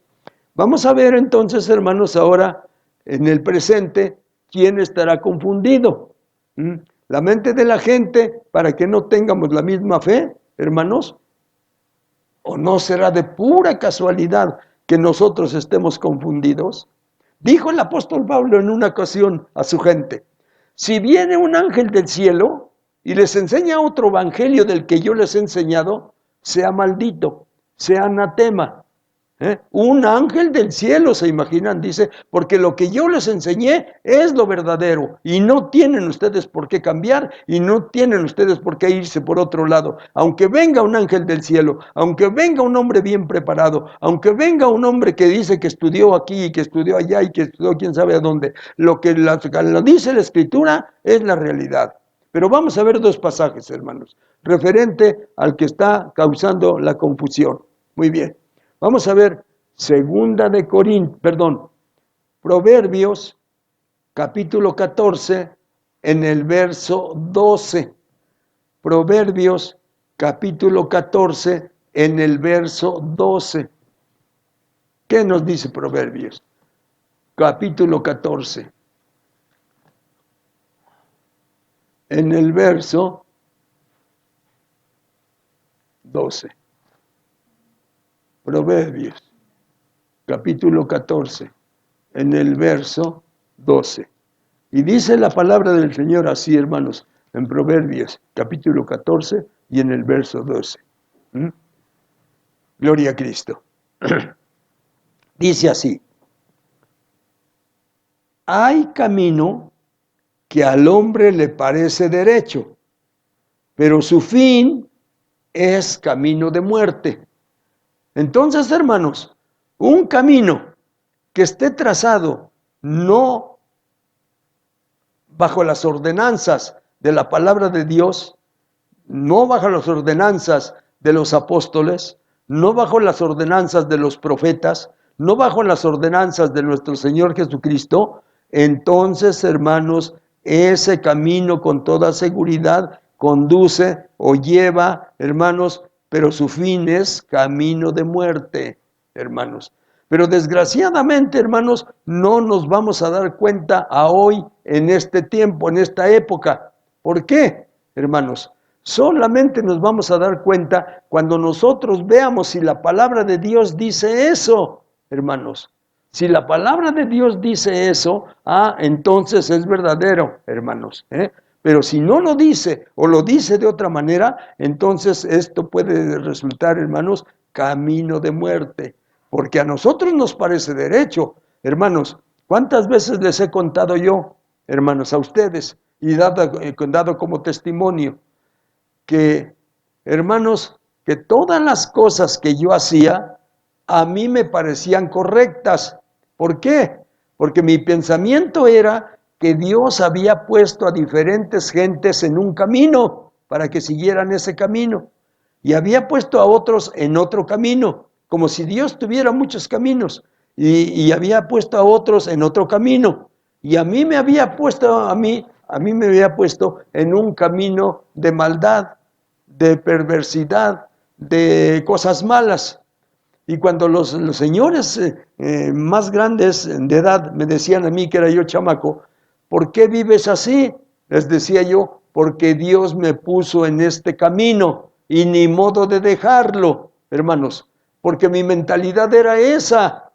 vamos a ver entonces, hermanos, ahora en el presente, ¿quién estará confundido? La mente de la gente, para que no tengamos la misma fe, hermanos, ¿o no será de pura casualidad que nosotros estemos confundidos? Dijo el apóstol Pablo en una ocasión a su gente, si viene un ángel del cielo y les enseña otro evangelio del que yo les he enseñado, sea maldito, sea anatema. Un ángel del cielo, se imaginan, dice, porque lo que yo les enseñé es lo verdadero y no tienen ustedes por qué cambiar y no tienen ustedes por qué irse por otro lado. Aunque venga un ángel del cielo, aunque venga un hombre bien preparado, aunque venga un hombre que dice que estudió aquí y que estudió allá y que estudió quién sabe a dónde, lo que lo dice la Escritura es la realidad. Pero vamos a ver dos pasajes, hermanos, referente al que está causando la confusión. Muy bien. Vamos a ver Proverbios capítulo 14 en el verso 12. Proverbios capítulo 14 en el verso 12. ¿Qué nos dice Proverbios? Capítulo 14. En el verso 12. Proverbios capítulo 14, en el verso 12. Y dice la palabra del Señor así, hermanos, en Proverbios, capítulo 14 y en el verso 12. ¿Mm? Gloria a Cristo. Dice así: hay camino que al hombre le parece derecho, pero su fin es camino de muerte. Entonces, hermanos, un camino que esté trazado no bajo las ordenanzas de la palabra de Dios, no bajo las ordenanzas de los apóstoles, no bajo las ordenanzas de los profetas, no bajo las ordenanzas de nuestro Señor Jesucristo, entonces, hermanos, ese camino con toda seguridad conduce o lleva, hermanos, pero su fin es camino de muerte, hermanos. Pero desgraciadamente, hermanos, no nos vamos a dar cuenta a hoy, en este tiempo, en esta época. ¿Por qué, hermanos? Solamente nos vamos a dar cuenta cuando nosotros veamos si la palabra de Dios dice eso, hermanos. Si la palabra de Dios dice eso, entonces es verdadero, hermanos. Pero si no lo dice o lo dice de otra manera, entonces esto puede resultar, hermanos, camino de muerte. Porque a nosotros nos parece derecho, hermanos. ¿Cuántas veces les he contado yo, hermanos, a ustedes, y dado como testimonio, que, hermanos, que todas las cosas que yo hacía, a mí me parecían correctas? ¿Por qué? Porque mi pensamiento era que Dios había puesto a diferentes gentes en un camino para que siguieran ese camino, y había puesto a otros en otro camino, como si Dios tuviera muchos caminos, y había puesto a otros en otro camino, y a mí me había puesto, a mí me había puesto en un camino de maldad, de perversidad, de cosas malas. Y cuando los señores más grandes de edad me decían a mí, que era yo chamaco, ¿por qué vives así? Les decía yo, porque Dios me puso en este camino y ni modo de dejarlo, hermanos, porque mi mentalidad era esa.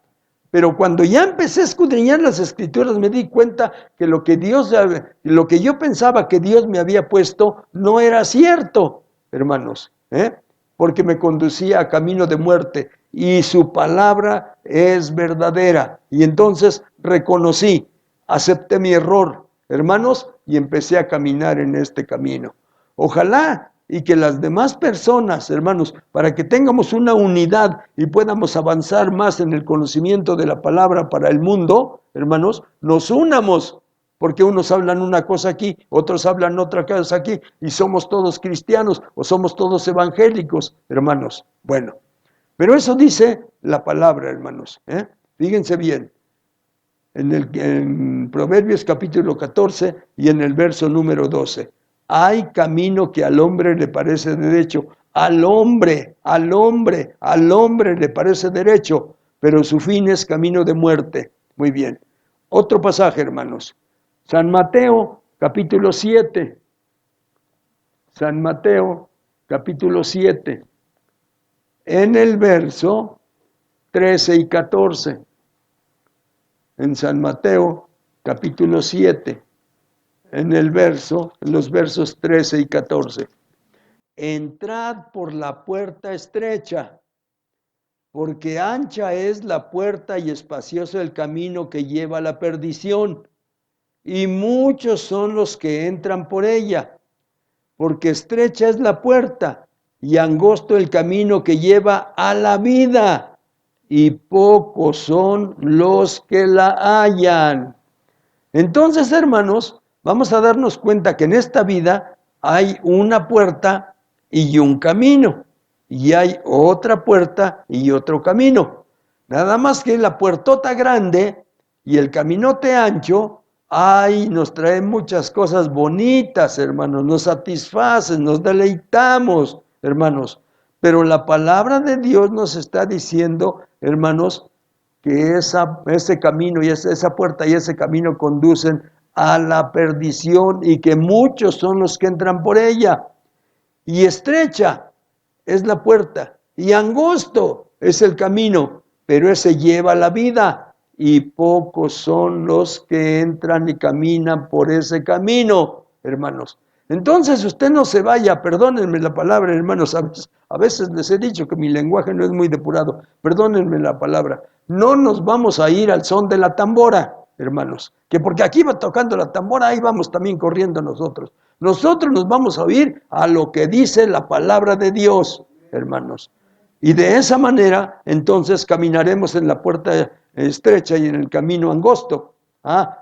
Pero cuando ya empecé a escudriñar las escrituras, me di cuenta que lo que yo pensaba que Dios me había puesto no era cierto, hermanos, porque me conducía a camino de muerte, y su palabra es verdadera. Y entonces reconocí, acepté mi error, hermanos, y empecé a caminar en este camino. Ojalá y que las demás personas, hermanos, para que tengamos una unidad y podamos avanzar más en el conocimiento de la palabra para el mundo, hermanos, nos unamos, porque unos hablan una cosa aquí, otros hablan otra cosa aquí, y somos todos cristianos o somos todos evangélicos, hermanos. Bueno, pero eso dice la palabra, hermanos. Fíjense bien, en Proverbios capítulo 14 y en el verso número 12. Hay camino que al hombre le parece derecho. Al hombre le parece derecho, pero su fin es camino de muerte. Muy bien. Otro pasaje, hermanos. San Mateo, capítulo 7. San Mateo, capítulo 7. En el verso 13 y 14. En San Mateo, capítulo 7. En los versos 13 y 14. Entrad por la puerta estrecha, porque ancha es la puerta y espacioso el camino que lleva a la perdición, y muchos son los que entran por ella, porque estrecha es la puerta y angosto el camino que lleva a la vida, y pocos son los que la hallan. Entonces, hermanos, vamos a darnos cuenta que en esta vida hay una puerta y un camino, y hay otra puerta y otro camino. Nada más que la puertota grande y el caminote ancho, nos trae muchas cosas bonitas, hermanos, nos satisfacen, nos deleitamos, hermanos. Pero la palabra de Dios nos está diciendo, hermanos, que ese camino y esa puerta y ese camino conducen a la perdición, y que muchos son los que entran por ella. Y estrecha es la puerta y angosto es el camino pero ese lleva la vida, y pocos son los que entran y caminan por ese camino, hermanos. Entonces usted no se vaya, perdónenme la palabra, hermanos, a veces les he dicho que mi lenguaje no es muy depurado, perdónenme la palabra, no nos vamos a ir al son de la tambora, hermanos, que porque aquí va tocando la tambora, ahí vamos también corriendo nosotros. Nosotros nos vamos a oír a lo que dice la palabra de Dios, hermanos. Y de esa manera, entonces, caminaremos en la puerta estrecha y en el camino angosto.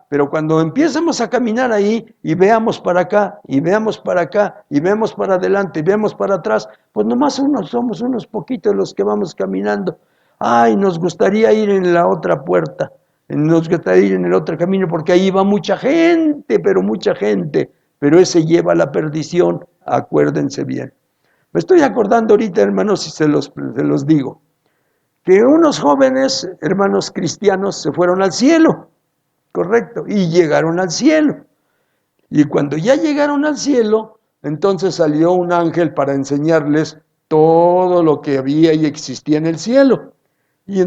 Pero cuando empecemos a caminar ahí y veamos para acá, y veamos para acá, y vemos para adelante, y vemos para atrás, pues nomás somos unos poquitos los que vamos caminando. Ay, nos gustaría ir en la otra puerta, nos gustaría ir en el otro camino, porque ahí va mucha gente, pero ese lleva a la perdición, acuérdense bien. Me estoy acordando ahorita, hermanos, y se los digo, que unos jóvenes, hermanos cristianos, se fueron al cielo, correcto, y llegaron al cielo. Y cuando ya llegaron al cielo, entonces salió un ángel para enseñarles todo lo que había y existía en el cielo. Y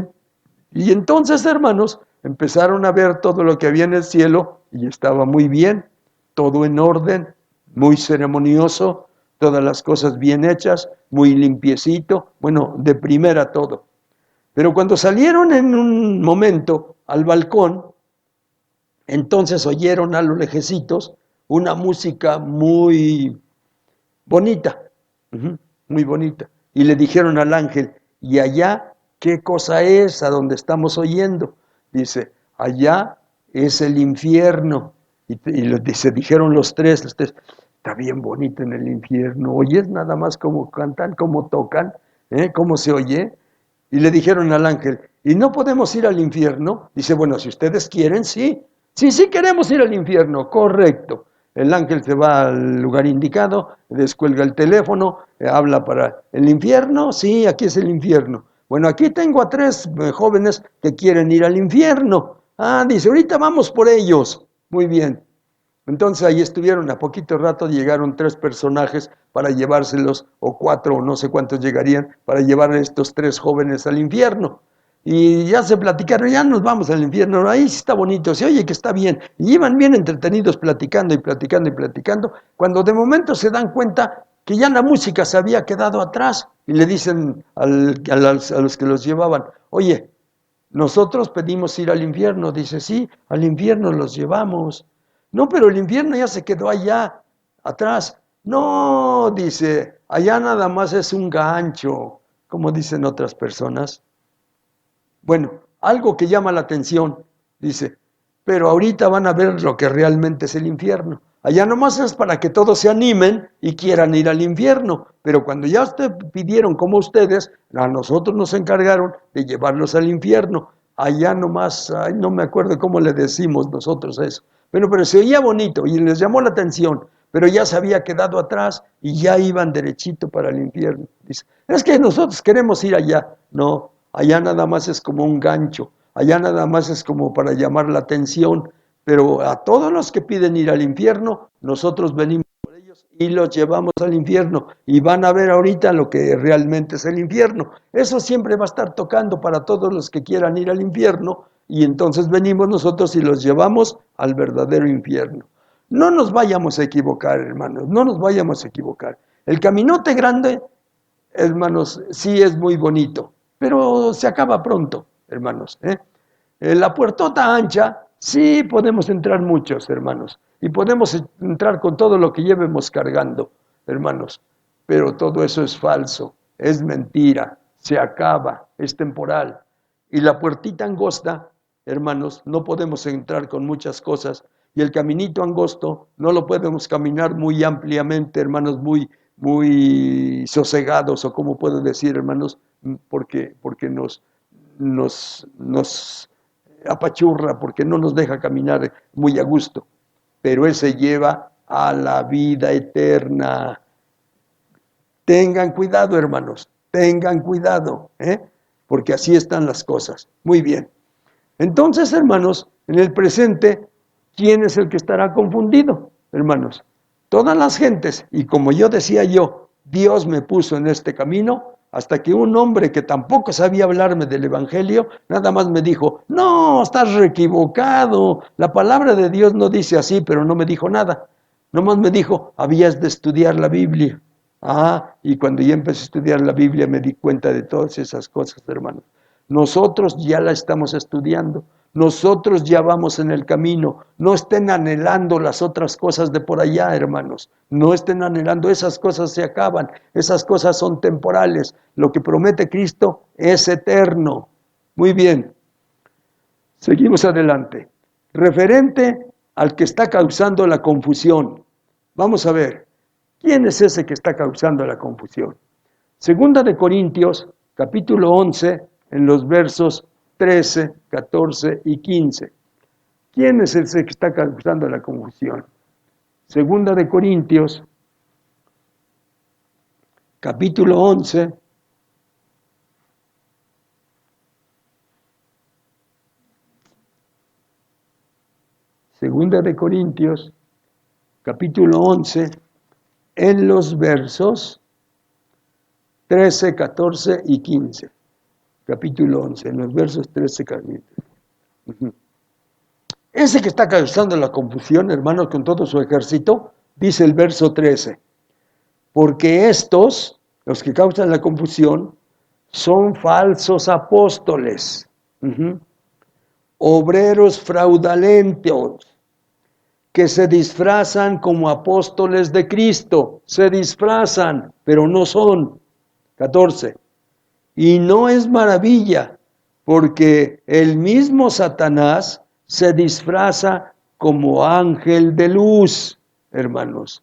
entonces, hermanos, empezaron a ver todo lo que había en el cielo y estaba muy bien, todo en orden, muy ceremonioso, todas las cosas bien hechas, muy limpiecito, bueno, de primera todo. Pero cuando salieron en un momento al balcón, entonces oyeron a los lejecitos una música muy bonita, muy bonita. Y le dijeron al ángel, ¿y allá qué cosa es a donde estamos oyendo? Dice, allá es el infierno. Y se dijeron los tres, está bien bonito en el infierno. ¿Oyes nada más cómo cantan, cómo tocan, cómo se oye? Y le dijeron al ángel, ¿y no podemos ir al infierno? Dice, bueno, si ustedes quieren, sí. Sí queremos ir al infierno, correcto. El ángel se va al lugar indicado, descuelga el teléfono, habla para el infierno, sí, aquí es el infierno. Bueno, aquí tengo a 3 jóvenes que quieren ir al infierno. Dice, ahorita vamos por ellos. Muy bien. Entonces ahí estuvieron, a poquito rato llegaron 3 personajes para llevárselos, o 4, o no sé cuántos llegarían, para llevar a estos 3 jóvenes al infierno. Y ya se platicaron, ya nos vamos al infierno, ahí sí está bonito, se oye que está bien. Y iban bien entretenidos platicando y platicando y platicando, cuando de momento se dan cuenta que ya la música se había quedado atrás. Y le dicen a los que los llevaban, oye, nosotros pedimos ir al infierno. Dice, sí, al infierno los llevamos. No, pero el infierno ya se quedó allá, atrás. No, dice, allá nada más es un gancho, como dicen otras personas. Bueno, algo que llama la atención, dice, pero ahorita van a ver lo que realmente es el infierno. Allá nomás es para que todos se animen y quieran ir al infierno, pero cuando ya ustedes pidieron como ustedes, a nosotros nos encargaron de llevarlos al infierno. Allá nomás, ay, no me acuerdo cómo le decimos nosotros eso, pero se oía bonito y les llamó la atención, pero ya se había quedado atrás y ya iban derechito para el infierno. Dice, es que nosotros queremos ir allá. No, allá nada más es como un gancho, allá nada más es como para llamar la atención, pero a todos los que piden ir al infierno, nosotros venimos por ellos y los llevamos al infierno, y van a ver ahorita lo que realmente es el infierno. Eso siempre va a estar tocando para todos los que quieran ir al infierno, y entonces venimos nosotros y los llevamos al verdadero infierno. No nos vayamos a equivocar, hermanos, no nos vayamos a equivocar. El caminote grande, hermanos, sí es muy bonito, pero se acaba pronto, hermanos. La puertota ancha, sí podemos entrar muchos, hermanos, y podemos entrar con todo lo que llevemos cargando, hermanos, pero todo eso es falso, es mentira, se acaba, es temporal. Y la puertita angosta, hermanos, no podemos entrar con muchas cosas, y el caminito angosto no lo podemos caminar muy ampliamente, hermanos, muy sosegados, o como puedo decir, hermanos, porque nos apachurra, porque no nos deja caminar muy a gusto, pero ese lleva a la vida eterna. Tengan cuidado, hermanos, tengan cuidado, porque así están las cosas. Muy bien. Entonces, hermanos, en el presente, ¿quién es el que estará confundido, hermanos? Todas las gentes, y como yo decía Dios me puso en este camino, hasta que un hombre que tampoco sabía hablarme del Evangelio, nada más me dijo, no, estás equivocado, la palabra de Dios no dice así, pero no me dijo nada. Nomás me dijo, habías de estudiar la Biblia. Y cuando yo empecé a estudiar la Biblia me di cuenta de todas esas cosas, hermanos. Nosotros ya la estamos estudiando. Nosotros ya vamos en el camino. No estén anhelando las otras cosas de por allá, hermanos. No estén anhelando, esas cosas se acaban. Esas cosas son temporales. Lo que promete Cristo es eterno. Muy bien. Seguimos adelante. Referente al que está causando la confusión. Vamos a ver, ¿quién es ese que está causando la confusión? Segunda de Corintios, capítulo 11, en los versos 13, 14 y 15. ¿Quién es ese que está causando la confusión? Segunda de Corintios, capítulo 11, Segunda de Corintios, capítulo 11, en los versos 13, 14 y 15. Capítulo 11, en los versos 13, 14. Ese que está causando la confusión, hermanos, con todo su ejército, dice el verso 13, porque estos, los que causan la confusión, son falsos apóstoles, obreros fraudulentos, que se disfrazan como apóstoles de Cristo, se disfrazan, pero no son. 14. Y no es maravilla, porque el mismo Satanás se disfraza como ángel de luz, hermanos.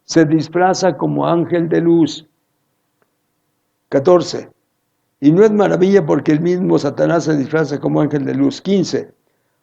Se disfraza como ángel de luz. 14. Y no es maravilla porque el mismo Satanás se disfraza como ángel de luz. 15.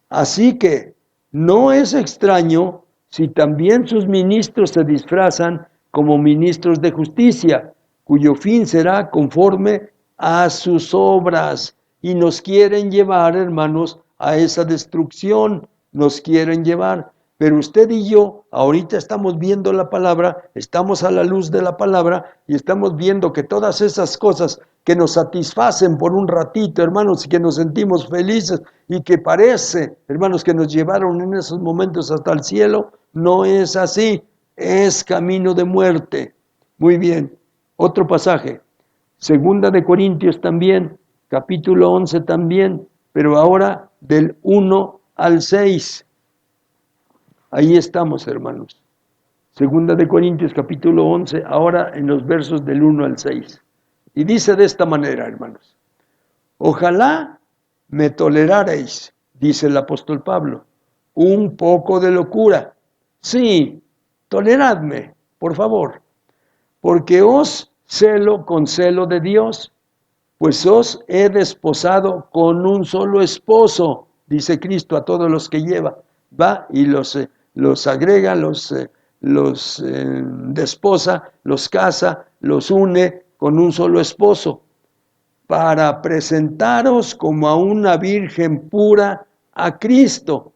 Así que no es extraño si también sus ministros se disfrazan como ministros de justicia, cuyo fin será conforme a sus obras. Y nos quieren llevar, hermanos, a esa destrucción. Nos quieren llevar. Pero usted y yo, ahorita estamos viendo la palabra, estamos a la luz de la palabra y estamos viendo que todas esas cosas que nos satisfacen por un ratito, hermanos, y que nos sentimos felices y que parece, hermanos, que nos llevaron en esos momentos hasta el cielo, no es así, es camino de muerte. Muy bien, otro pasaje, Segunda de Corintios también, capítulo 11 también, pero ahora del 1 al 6. Ahí estamos, hermanos. Segunda de Corintios, capítulo 11, ahora en los versos del 1 al 6. Y dice de esta manera, hermanos. Ojalá me tolerareis, dice el apóstol Pablo, un poco de locura. Sí, toleradme, por favor, porque os celo con celo de Dios, pues os he desposado con un solo esposo, dice Cristo a todos los que lleva. Va y los agrega, los desposa, los casa, los une con un solo esposo, para presentaros como a una virgen pura a Cristo.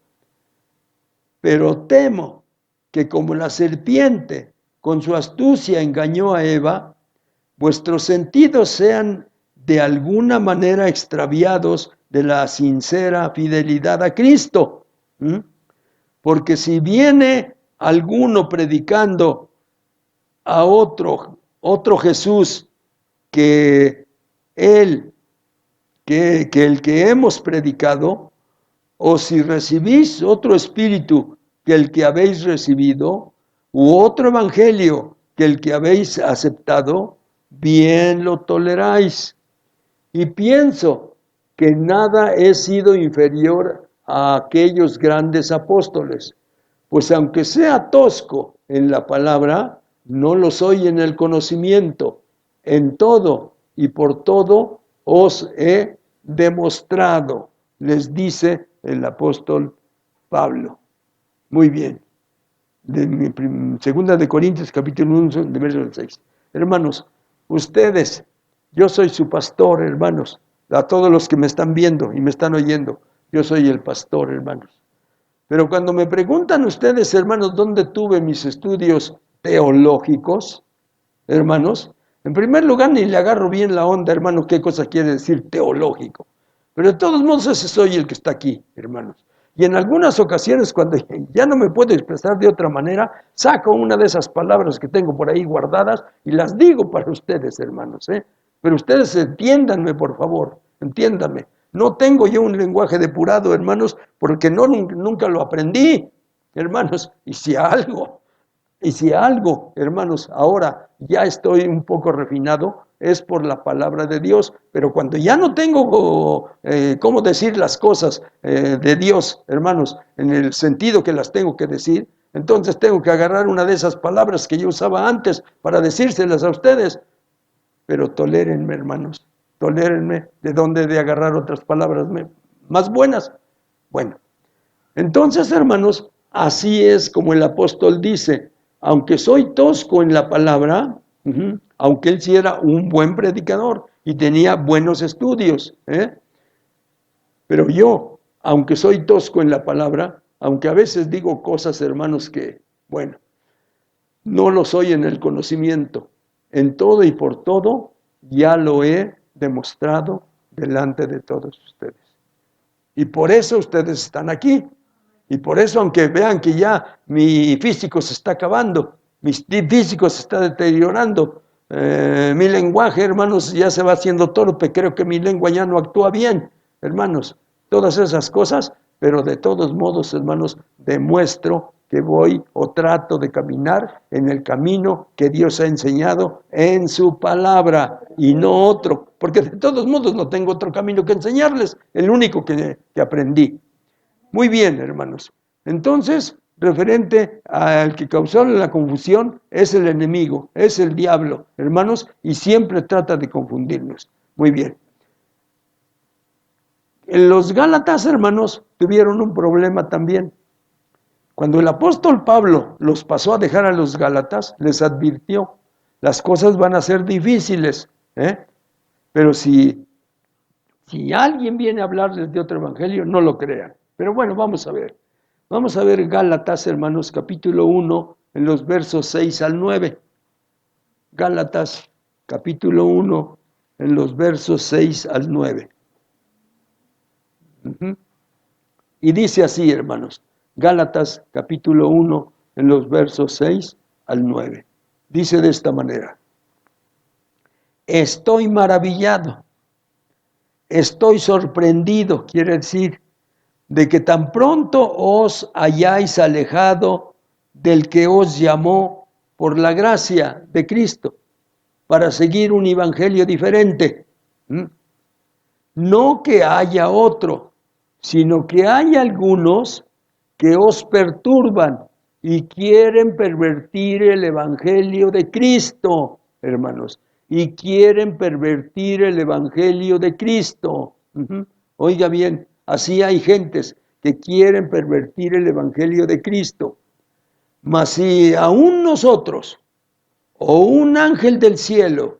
Pero temo que como la serpiente con su astucia engañó a Eva, vuestros sentidos sean de alguna manera extraviados de la sincera fidelidad a Cristo. Porque si viene alguno predicando a otro Jesús que el que hemos predicado, o si recibís otro espíritu que el que habéis recibido, u otro evangelio que el que habéis aceptado, bien lo toleráis. Y pienso que nada he sido inferior a aquellos grandes apóstoles, pues aunque sea tosco en la palabra, no lo soy en el conocimiento. En todo y por todo os he demostrado, les dice el apóstol Pablo. Muy bien. Segunda de Corintios, capítulo 1, de verso 6. Hermanos, ustedes, yo soy su pastor, hermanos. A todos los que me están viendo y me están oyendo, yo soy el pastor, hermanos. Pero cuando me preguntan ustedes, hermanos, ¿dónde tuve mis estudios teológicos? Hermanos, En primer lugar, ni le agarro bien la onda, hermano, qué cosa quiere decir teológico. Pero de todos modos, ese soy el que está aquí, hermanos. Y en algunas ocasiones, cuando ya no me puedo expresar de otra manera, saco una de esas palabras que tengo por ahí guardadas y las digo para ustedes, hermanos. Pero ustedes entiéndanme, por favor, entiéndanme. No tengo yo un lenguaje depurado, hermanos, porque nunca lo aprendí, hermanos. Y si algo, hermanos, ahora ya estoy un poco refinado, es por la palabra de Dios, pero cuando ya no tengo cómo decir las cosas de Dios, hermanos, en el sentido que las tengo que decir, entonces tengo que agarrar una de esas palabras que yo usaba antes para decírselas a ustedes. Pero tolérenme, hermanos, tolérenme, ¿de dónde de agarrar otras palabras más buenas? Bueno, entonces, hermanos, así es como el apóstol dice, aunque soy tosco en la palabra, aunque él sí era un buen predicador y tenía buenos estudios, pero yo, aunque soy tosco en la palabra, aunque a veces digo cosas, hermanos, que, bueno, no lo soy en el conocimiento, en todo y por todo, ya lo he demostrado delante de todos ustedes. Y por eso ustedes están aquí. Y por eso, aunque vean que ya mi físico se está acabando, mi físico se está deteriorando, mi lenguaje, hermanos, ya se va haciendo torpe, creo que mi lengua ya no actúa bien, hermanos, todas esas cosas, pero de todos modos, hermanos, demuestro que voy o trato de caminar en el camino que Dios ha enseñado en su palabra y no otro, porque de todos modos no tengo otro camino que enseñarles, el único que aprendí. Muy bien, hermanos. Entonces, referente al que causó la confusión, es el enemigo, es el diablo, hermanos, y siempre trata de confundirnos. Muy bien. Los Gálatas, hermanos, tuvieron un problema también. Cuando el apóstol Pablo los pasó a dejar a los Gálatas, les advirtió, las cosas van a ser difíciles, pero si alguien viene a hablarles de otro evangelio, no lo crean. Pero bueno, vamos a ver. Vamos a ver Gálatas, hermanos, capítulo 1, en los versos 6 al 9. Gálatas, capítulo 1, en los versos 6 al 9. Y dice así, hermanos, Gálatas, capítulo 1, en los versos 6 al 9. Dice de esta manera, estoy maravillado, estoy sorprendido, quiere decir, de que tan pronto os hayáis alejado del que os llamó por la gracia de Cristo para seguir un evangelio diferente. No que haya otro, sino que hay algunos que os perturban y quieren pervertir el evangelio de Cristo, hermanos, y quieren pervertir el evangelio de Cristo. Oiga bien, así hay gentes que quieren pervertir el evangelio de Cristo. Mas si aún nosotros, o un ángel del cielo,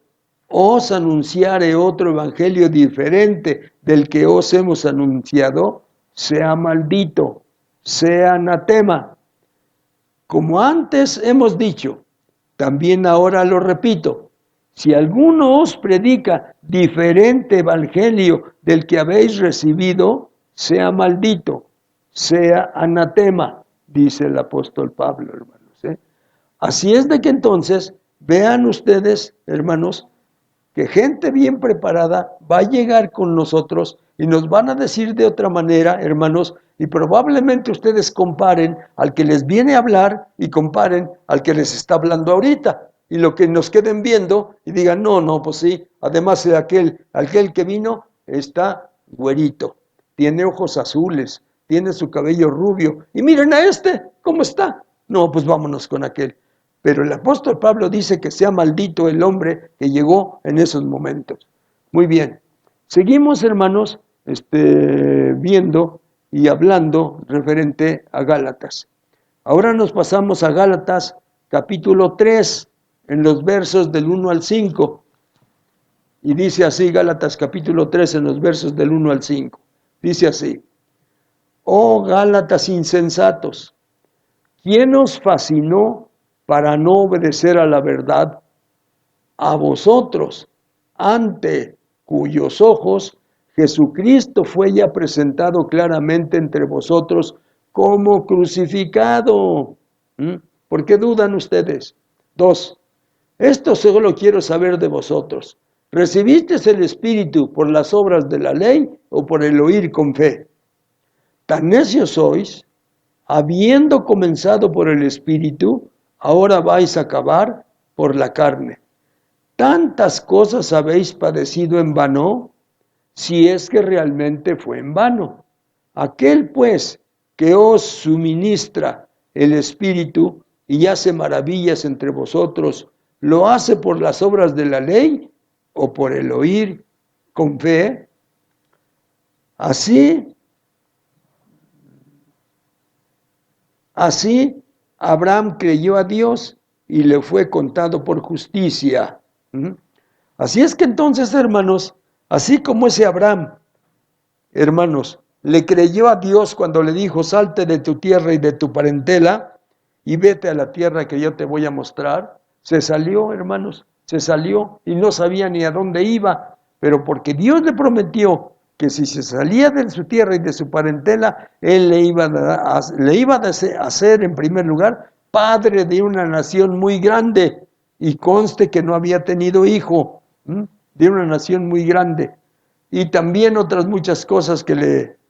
os anunciare otro evangelio diferente del que os hemos anunciado, sea maldito, sea anatema. Como antes hemos dicho, también ahora lo repito, si alguno os predica diferente evangelio del que habéis recibido, sea maldito, sea anatema, dice el apóstol Pablo, hermanos. Así es de que entonces, vean ustedes, hermanos, que gente bien preparada va a llegar con nosotros y nos van a decir de otra manera, hermanos, y probablemente ustedes comparen al que les viene a hablar y comparen al que les está hablando ahorita. Y lo que nos queden viendo y digan, no, pues sí, además de aquel que vino está güerito, tiene ojos azules, tiene su cabello rubio. Y miren a este, ¿cómo está? No, pues vámonos con aquel. Pero el apóstol Pablo dice que sea maldito el hombre que llegó en esos momentos. Muy bien. Seguimos, hermanos, viendo y hablando referente a Gálatas. Ahora nos pasamos a Gálatas capítulo 3, en los versos del 1 al 5. Y dice así, Gálatas capítulo 3, en los versos del 1 al 5. Dice así, oh Gálatas insensatos, ¿quién os fascinó para no obedecer a la verdad? a vosotros, ante cuyos ojos Jesucristo fue ya presentado claramente entre vosotros como crucificado. ¿Por qué dudan ustedes? 2. Esto solo quiero saber de vosotros. ¿Recibisteis el Espíritu por las obras de la ley o por el oír con fe? Tan necios sois, habiendo comenzado por el Espíritu, ahora vais a acabar por la carne. ¿Tantas cosas habéis padecido en vano? Si es que realmente fue en vano. Aquel pues que os suministra el Espíritu y hace maravillas entre vosotros, ¿lo hace por las obras de la ley o por el oír con fe? Así Abraham creyó a Dios y le fue contado por justicia. Así es que entonces, hermanos, así como ese Abraham, hermanos, le creyó a Dios cuando le dijo, salte de tu tierra y de tu parentela y vete a la tierra que yo te voy a mostrar. Se salió, hermanos, se salió y no sabía ni a dónde iba, pero porque Dios le prometió que si se salía de su tierra y de su parentela, él le iba a hacer en primer lugar padre de una nación muy grande, y conste que no había tenido hijo, de una nación muy grande, y también otras muchas cosas que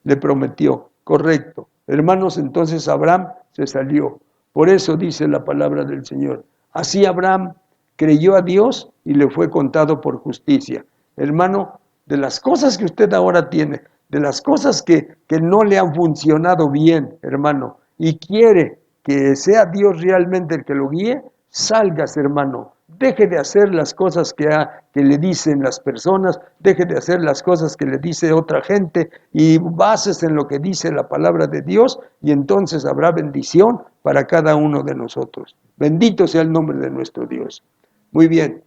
le prometió. Correcto. Hermanos, entonces Abraham se salió. Por eso dice la palabra del Señor. Así Abraham creyó a Dios y le fue contado por justicia. Hermano, de las cosas que usted ahora tiene, de las cosas que no le han funcionado bien, hermano, y quiere que sea Dios realmente el que lo guíe, salgas, hermano. Deje de hacer las cosas que le dicen las personas, deje de hacer las cosas que le dice otra gente y bases en lo que dice la palabra de Dios, y entonces habrá bendición para cada uno de nosotros. Bendito sea el nombre de nuestro Dios. Muy bien,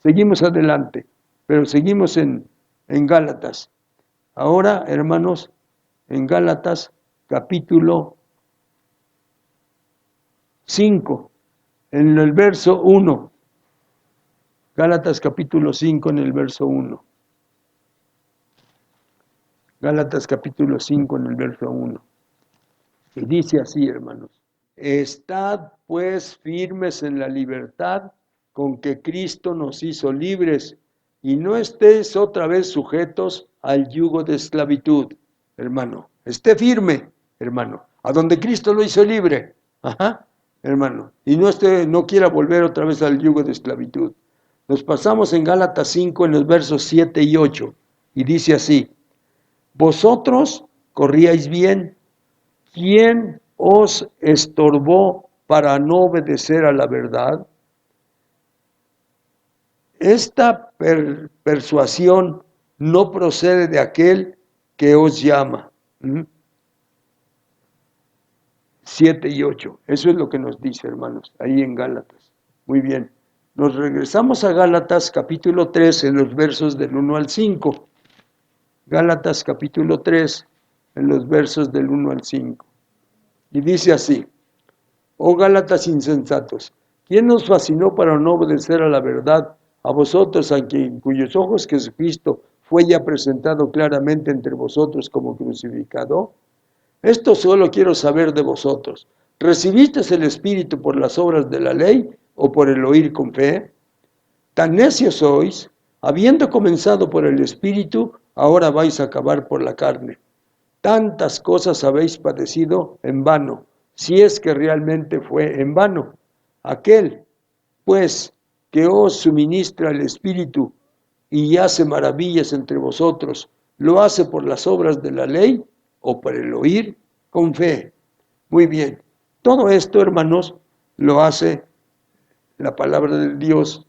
seguimos adelante, pero seguimos en Gálatas. Ahora, hermanos, en Gálatas capítulo 5, en el verso 1. Gálatas capítulo 5 en el verso 1. Gálatas capítulo 5 en el verso 1. Y dice así, hermanos. Estad pues firmes en la libertad con que Cristo nos hizo libres, y no estéis otra vez sujetos al yugo de esclavitud, hermano. Esté firme, hermano, a donde Cristo lo hizo libre. Hermano. Y no quiera volver otra vez al yugo de esclavitud. Nos pasamos en Gálatas 5 en los versos 7 y 8, y dice así: vosotros corríais bien, ¿quién os estorbó para no obedecer a la verdad? Esta persuasión no procede de aquel que os llama. 7 y 8, eso es lo que nos dice, hermanos, ahí en Gálatas. Muy bien. Nos regresamos a Gálatas capítulo 3 en los versos del 1 al 5. Gálatas capítulo 3 en los versos del 1 al 5. Y dice así: oh Gálatas insensatos, ¿quién nos fascinó para no obedecer a la verdad? A vosotros, en cuyos ojos Jesucristo fue ya presentado claramente entre vosotros como crucificado. Esto solo quiero saber de vosotros. ¿Recibisteis el Espíritu por las obras de la ley o por el oír con fe? Tan necios sois, habiendo comenzado por el Espíritu, ahora vais a acabar por la carne. Tantas cosas habéis padecido en vano, si es que realmente fue en vano. Aquel, pues, que os suministra el Espíritu y hace maravillas entre vosotros, ¿lo hace por las obras de la ley o por el oír con fe? Muy bien. Todo esto, hermanos, lo hace la palabra de Dios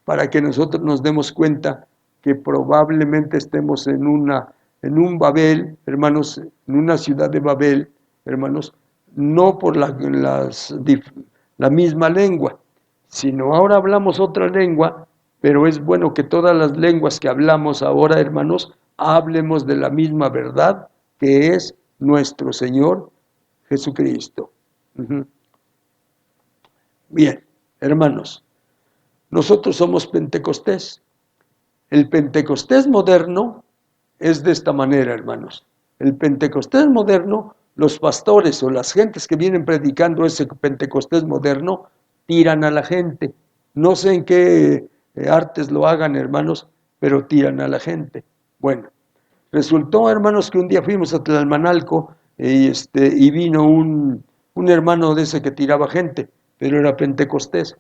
para que nosotros nos demos cuenta que probablemente estemos en un Babel, hermanos, en una ciudad de Babel, hermanos, no por la misma lengua, sino ahora hablamos otra lengua, pero es bueno que todas las lenguas que hablamos ahora, hermanos, hablemos de la misma verdad que es nuestro Señor Jesucristo. Bien, hermanos, Nosotros somos Pentecostés. El Pentecostés moderno es de esta manera, hermanos. El Pentecostés moderno, los pastores o las gentes que vienen predicando ese Pentecostés moderno, tiran a la gente. No sé en qué artes lo hagan, hermanos, pero tiran a la gente. Bueno, resultó, hermanos, que un día fuimos a Tlalmanalco y vino un hermano de ese que tiraba gente, pero era Pentecostés.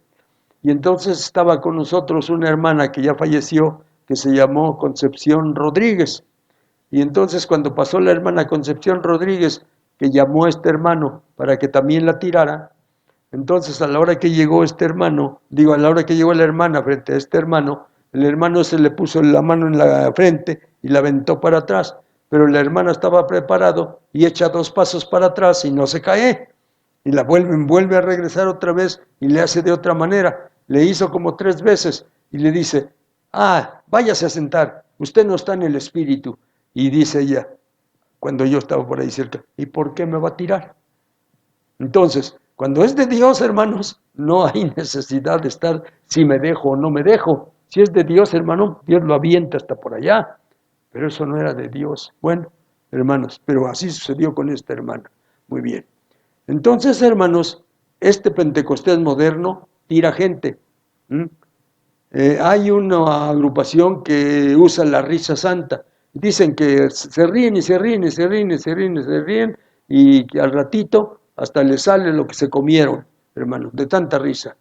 Y entonces estaba con nosotros una hermana que ya falleció, que se llamó Concepción Rodríguez. Y entonces cuando pasó la hermana Concepción Rodríguez, que llamó a este hermano para que también la tirara, entonces a la hora que llegó este hermano, a la hora que llegó la hermana frente a este hermano, el hermano se le puso la mano en la frente y la aventó para atrás, pero la hermana estaba preparado y echa 2 pasos para atrás y no se cae. Y la vuelve a regresar otra vez y le hace de otra manera. Le hizo como 3 veces y le dice, váyase a sentar, usted no está en el espíritu. Y dice ella, cuando yo estaba por ahí cerca, ¿y por qué me va a tirar? Entonces, cuando es de Dios, hermanos, no hay necesidad de estar si me dejo o no me dejo. Si es de Dios, hermano, Dios lo avienta hasta por allá. Pero eso no era de Dios. Bueno, hermanos, pero así sucedió con esta hermana. Muy bien. Entonces, hermanos, este Pentecostés moderno tira gente. Hay una agrupación que usa la risa santa. Dicen que se ríen y se ríen y se ríen y se ríen y se ríen y que al ratito hasta les sale lo que se comieron, hermanos, de tanta risa.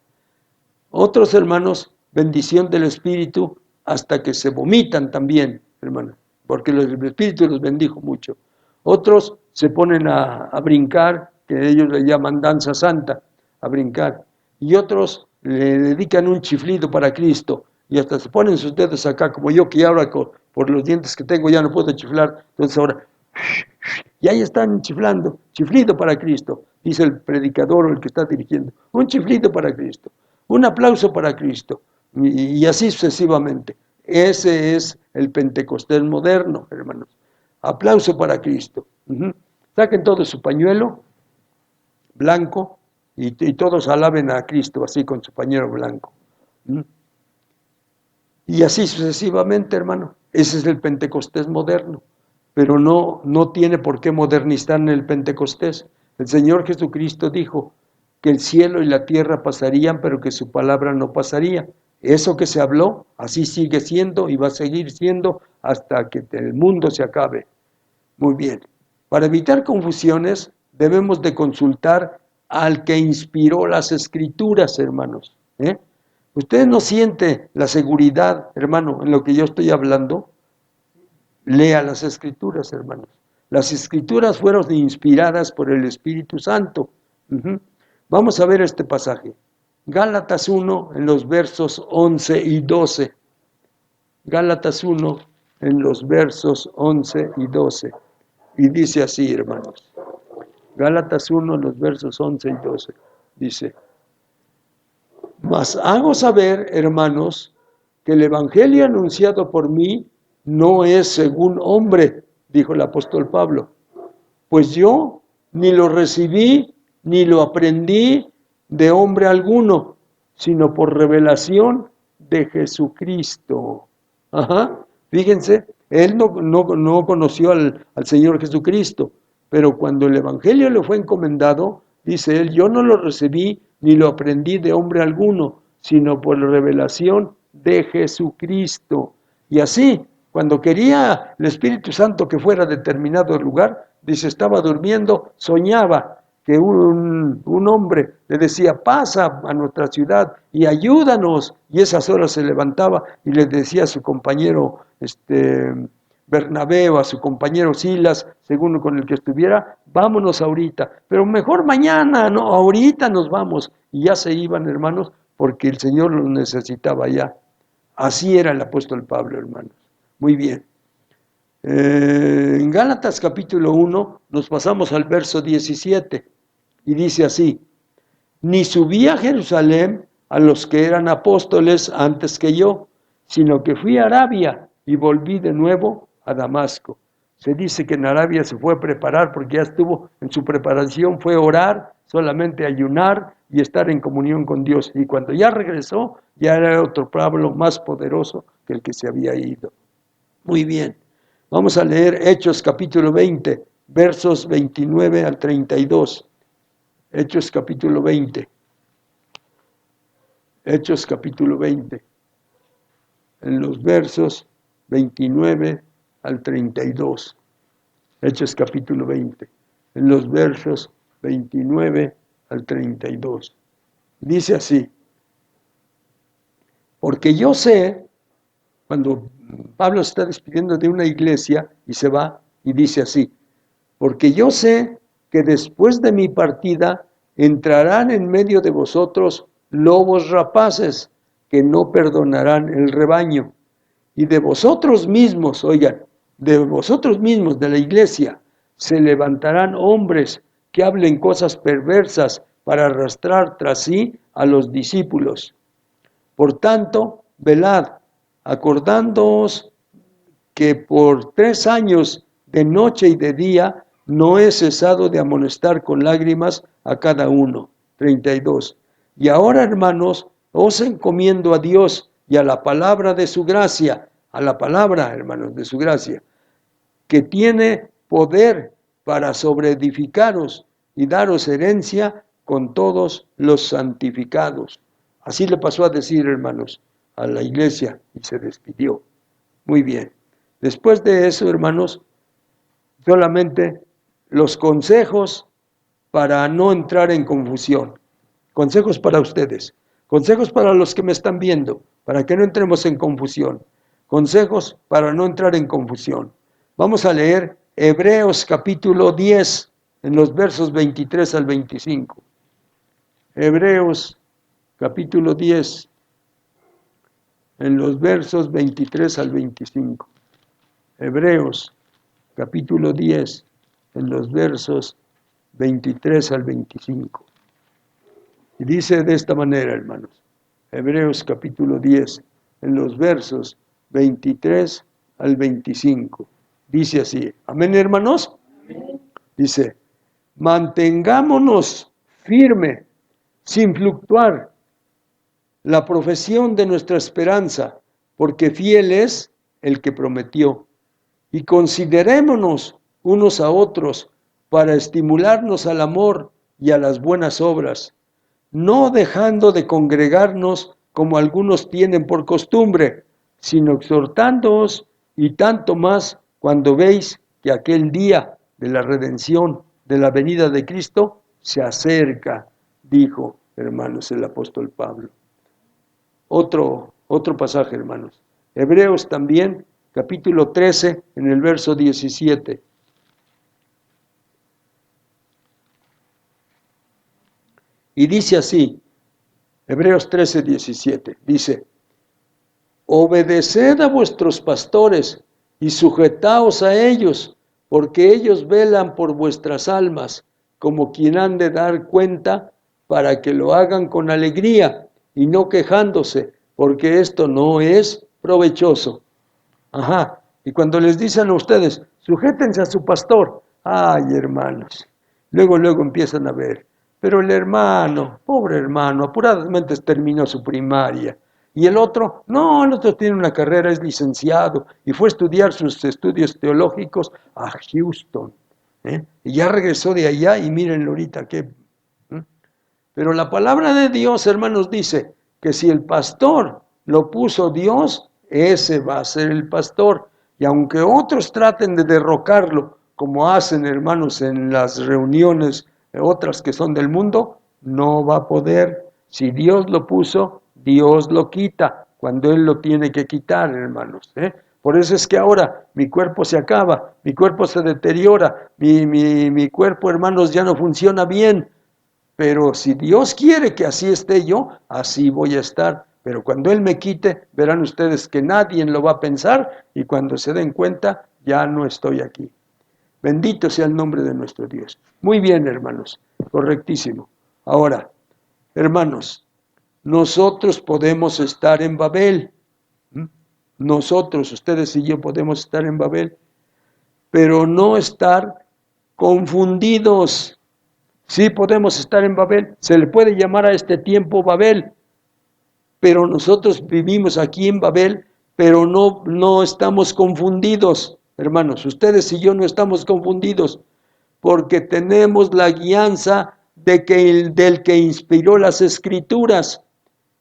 Otros hermanos, bendición del Espíritu hasta que se vomitan también, hermanos, porque el Espíritu los bendijo mucho. Otros se ponen a brincar, que ellos le llaman danza santa, a brincar. Y otros le dedican un chiflido para Cristo y hasta se ponen sus dedos acá, como yo que ahora por los dientes que tengo ya no puedo chiflar, entonces ahora, y ahí están chiflando, chiflido para Cristo, dice el predicador o el que está dirigiendo, un chiflido para Cristo, un aplauso para Cristo, y así sucesivamente. Ese es el Pentecostés moderno, hermanos. Aplauso para Cristo. Saquen todo su pañuelo blanco y todos alaben a Cristo así con su pañuelo blanco. Y así sucesivamente, hermano. Ese es el Pentecostés moderno. Pero no tiene por qué modernizar en el Pentecostés. El Señor Jesucristo dijo que el cielo y la tierra pasarían, pero que su palabra no pasaría. Eso que se habló, así sigue siendo y va a seguir siendo hasta que el mundo se acabe. Muy bien. Para evitar confusiones, debemos de consultar al que inspiró las Escrituras, hermanos. ¿Usted no siente la seguridad, hermano, en lo que yo estoy hablando? Lea las Escrituras, hermanos. Las Escrituras fueron inspiradas por el Espíritu Santo. Vamos a ver este pasaje. Gálatas 1 en los versos 11 y 12. Gálatas 1 en los versos 11 y 12. Y dice así, hermanos. Gálatas 1 en los versos 11 y 12. Dice, mas hago saber, hermanos, que el evangelio anunciado por mí no es según hombre, dijo el apóstol Pablo, pues yo ni lo recibí ni lo aprendí de hombre alguno, sino por revelación de Jesucristo. Fíjense, él no conoció al Señor Jesucristo, pero cuando el evangelio le fue encomendado, dice él, yo no lo recibí ni lo aprendí de hombre alguno, sino por revelación de Jesucristo. Y así, cuando quería el Espíritu Santo que fuera a determinado lugar, dice, estaba durmiendo, soñaba que un hombre le decía, pasa a nuestra ciudad y ayúdanos. Y esas horas se levantaba y le decía a su compañero Bernabé o a su compañero Silas, según con el que estuviera, vámonos ahorita, pero mejor mañana, no, ahorita nos vamos. Y ya se iban, hermanos, porque el Señor los necesitaba ya. Así era el apóstol Pablo, hermanos. Muy bien. En Gálatas capítulo 1 nos pasamos al verso 17 y dice así, ni subí a Jerusalén a los que eran apóstoles antes que yo, sino que fui a Arabia y volví de nuevo a Damasco. Se dice que en Arabia se fue a preparar porque ya estuvo en su preparación, fue a orar, solamente ayunar y estar en comunión con Dios. Y cuando ya regresó, ya era otro Pablo más poderoso que el que se había ido. Muy bien, vamos a leer Hechos capítulo 20, versos 29 al 32. Hechos capítulo 20. Hechos capítulo 20. En los versos 29 al 32. Hechos capítulo 20. En los versos 29 al 32. Dice así: porque yo sé, cuando Pablo se está despidiendo de una iglesia y se va y dice así: porque yo sé que después de mi partida entrarán en medio de vosotros lobos rapaces que no perdonarán el rebaño. Y de vosotros mismos, oigan, de vosotros mismos, de la iglesia, se levantarán hombres que hablen cosas perversas para arrastrar tras sí a los discípulos. Por tanto, velad, acordándoos que por 3 años, de noche y de día, no he cesado de amonestar con lágrimas a cada uno. 32. Y ahora, hermanos, os encomiendo a Dios y a la palabra de su gracia, a la palabra, hermanos, de su gracia, que tiene poder para sobreedificaros y daros herencia con todos los santificados. Así le pasó a decir, hermanos, a la iglesia y se despidió. Muy bien. Después de eso, hermanos, solamente los consejos para no entrar en confusión. Consejos para ustedes. Consejos para los que me están viendo, para que no entremos en confusión. Consejos para no entrar en confusión. Vamos a leer Hebreos capítulo 10, en los versos 23 al 25. Hebreos capítulo 10, en los versos 23 al 25. Hebreos capítulo 10, en los versos 23 al 25. Y dice de esta manera, hermanos, Hebreos capítulo 10, en los versos 23 al 25. Dice así, amén, hermanos. Dice, mantengámonos firme, sin fluctuar, la profesión de nuestra esperanza, porque fiel es el que prometió. Y considerémonos unos a otros para estimularnos al amor y a las buenas obras, no dejando de congregarnos como algunos tienen por costumbre, sino exhortándoos, y tanto más cuando veis que aquel día de la redención, de la venida de Cristo, se acerca, dijo, hermanos, el apóstol Pablo. Otro pasaje, hermanos. Hebreos también, capítulo 13, en el verso 17. Y dice así, Hebreos 13, 17, dice, obedeced a vuestros pastores y sujetaos a ellos, porque ellos velan por vuestras almas, como quien han de dar cuenta, para que lo hagan con alegría y no quejándose, porque esto no es provechoso. Ajá, y cuando les dicen a ustedes, sujétense a su pastor, ay, hermanos, luego empiezan a ver, pero el hermano, pobre hermano, apuradamente terminó su primaria, y el otro, no, el otro tiene una carrera, es licenciado, y fue a estudiar sus estudios teológicos a Houston, y ya regresó de allá, y mírenlo ahorita, pero la palabra de Dios, hermanos, dice que si el pastor lo puso Dios, ese va a ser el pastor. Y aunque otros traten de derrocarlo, como hacen, hermanos, en las reuniones, otras que son del mundo, no va a poder. Si Dios lo puso, Dios lo quita, cuando Él lo tiene que quitar, hermanos. Por eso es que ahora mi cuerpo se acaba, mi cuerpo se deteriora, mi cuerpo, hermanos, ya no funciona bien. Pero si Dios quiere que así esté yo, así voy a estar. Pero cuando Él me quite, verán ustedes que nadie lo va a pensar y cuando se den cuenta, ya no estoy aquí. Bendito sea el nombre de nuestro Dios. Muy bien, hermanos, correctísimo. Ahora, hermanos, nosotros podemos estar en Babel. Nosotros, ustedes y yo podemos estar en Babel, pero no estar confundidos. Sí podemos estar en Babel, se le puede llamar a este tiempo Babel, pero nosotros vivimos aquí en Babel, pero no estamos confundidos, hermanos. Ustedes y yo no estamos confundidos, porque tenemos la guianza del que inspiró las Escrituras.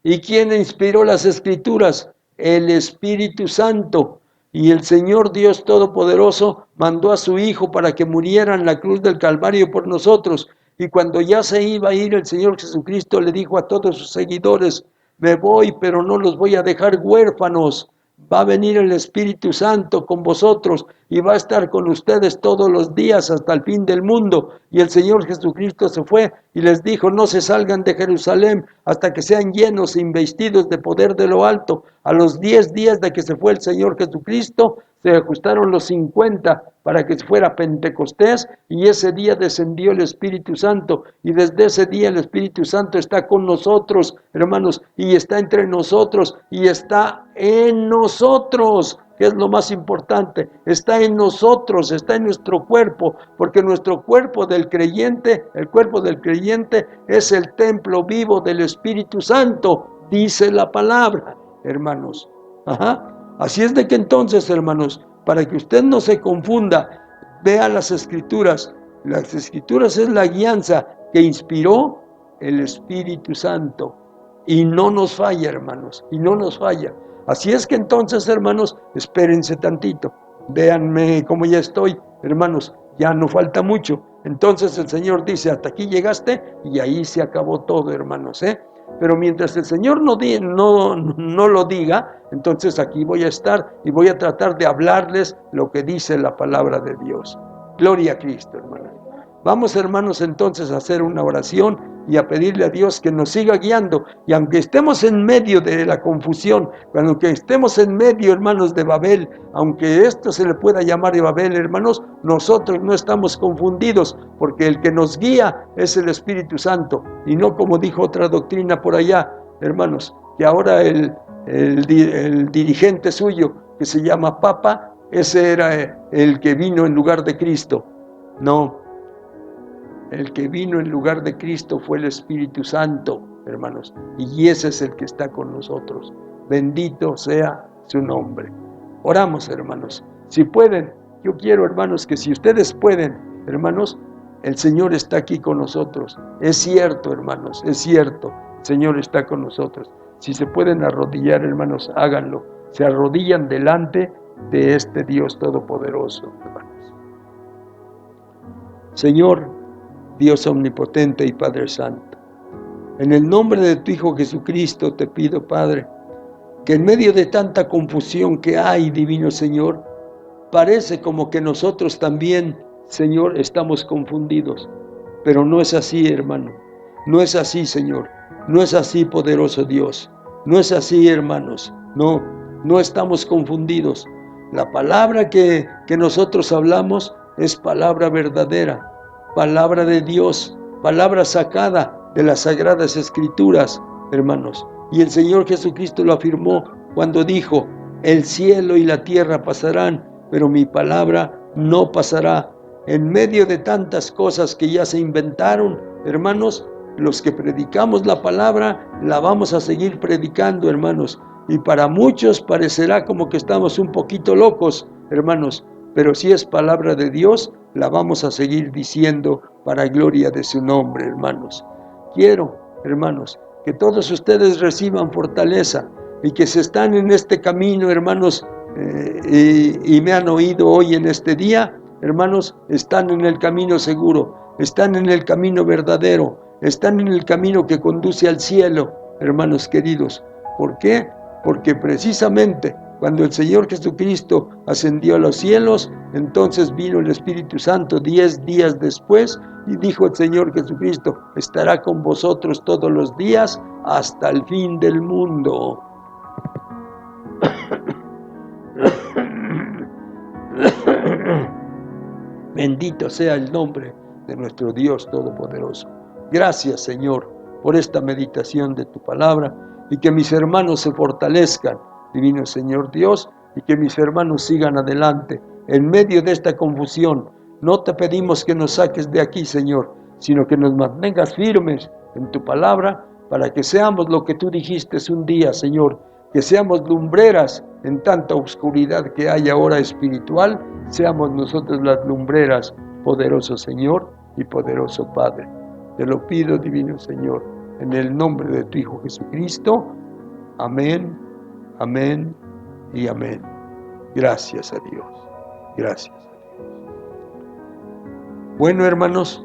¿Y quién inspiró las Escrituras? El Espíritu Santo. Y el Señor Dios Todopoderoso mandó a su Hijo para que muriera en la cruz del Calvario por nosotros. Y cuando ya se iba a ir, el Señor Jesucristo le dijo a todos sus seguidores: me voy, pero no los voy a dejar huérfanos. Va a venir el Espíritu Santo con vosotros y va a estar con ustedes todos los días hasta el fin del mundo. Y el Señor Jesucristo se fue y les dijo: no se salgan de Jerusalén hasta que sean llenos e investidos de poder de lo alto. A los 10 días de que se fue el Señor Jesucristo, se ajustaron los 50 para que fuera Pentecostés, y ese día descendió el Espíritu Santo, y desde ese día el Espíritu Santo está con nosotros, hermanos, y está entre nosotros, y está en nosotros, que es lo más importante. Está en nosotros, está en nuestro cuerpo, porque nuestro cuerpo del creyente, el cuerpo del creyente es el templo vivo del Espíritu Santo, dice la palabra, hermanos. Ajá. Así es de que entonces, hermanos, para que usted no se confunda, vea las Escrituras. Las Escrituras es la guianza que inspiró el Espíritu Santo, y no nos falla, hermanos, y no nos falla. Así es que entonces, hermanos, espérense tantito, véanme cómo ya estoy, hermanos, ya no falta mucho. Entonces el Señor dice: hasta aquí llegaste, y ahí se acabó todo, hermanos, Pero mientras el Señor no lo diga, entonces aquí voy a estar y voy a tratar de hablarles lo que dice la palabra de Dios. Gloria a Cristo, hermanos. Vamos, hermanos, entonces a hacer una oración y a pedirle a Dios que nos siga guiando. Y aunque estemos en medio de la confusión, aunque estemos en medio, hermanos, de Babel, aunque esto se le pueda llamar de Babel, hermanos, nosotros no estamos confundidos, porque el que nos guía es el Espíritu Santo, y no como dijo otra doctrina por allá, hermanos, que ahora el dirigente suyo, que se llama Papa, ese era el que vino en lugar de Cristo. No, el que vino en lugar de Cristo fue el Espíritu Santo, hermanos, y ese es el que está con nosotros. Bendito sea su nombre. Oramos, hermanos. Si pueden, yo quiero, hermanos, que si ustedes pueden, hermanos, el Señor está aquí con nosotros. Es cierto, hermanos, es cierto. El Señor está con nosotros. Si se pueden arrodillar, hermanos, háganlo. Se arrodillan delante de este Dios Todopoderoso, hermanos. Señor, Dios omnipotente y Padre Santo, en el nombre de tu Hijo Jesucristo te pido, Padre, que en medio de tanta confusión que hay, divino Señor, parece como que nosotros también, Señor, estamos confundidos, pero no es así, hermano, no es así, Señor, no es así, poderoso Dios, no es así, hermanos, no estamos confundidos. La palabra que nosotros hablamos es palabra verdadera, palabra de Dios, palabra sacada de las Sagradas Escrituras, hermanos. Y el Señor Jesucristo lo afirmó cuando dijo: el cielo y la tierra pasarán, pero mi palabra no pasará. En medio de tantas cosas que ya se inventaron, hermanos, los que predicamos la palabra, la vamos a seguir predicando, hermanos. Y para muchos parecerá como que estamos un poquito locos, hermanos, pero si es palabra de Dios, la vamos a seguir diciendo para gloria de su nombre, hermanos. Quiero, hermanos, que todos ustedes reciban fortaleza y que se están en este camino, hermanos, y me han oído hoy en este día, hermanos, están en el camino seguro, están en el camino verdadero, están en el camino que conduce al cielo, hermanos queridos. ¿Por qué? Porque precisamente cuando el Señor Jesucristo ascendió a los cielos, entonces vino el Espíritu Santo 10 días después, y dijo el Señor Jesucristo: estará con vosotros todos los días hasta el fin del mundo. Bendito sea el nombre de nuestro Dios Todopoderoso. Gracias, Señor, por esta meditación de tu palabra, y que mis hermanos se fortalezcan, divino Señor Dios, y que mis hermanos sigan adelante en medio de esta confusión. No te pedimos que nos saques de aquí, Señor, sino que nos mantengas firmes en tu palabra, para que seamos lo que tú dijiste un día, Señor, que seamos lumbreras en tanta oscuridad que hay ahora espiritual, seamos nosotros las lumbreras, poderoso Señor y poderoso Padre. Te lo pido, divino Señor, en el nombre de tu Hijo Jesucristo. Amén, amén y amén. Gracias a Dios, gracias a Dios. Bueno, hermanos,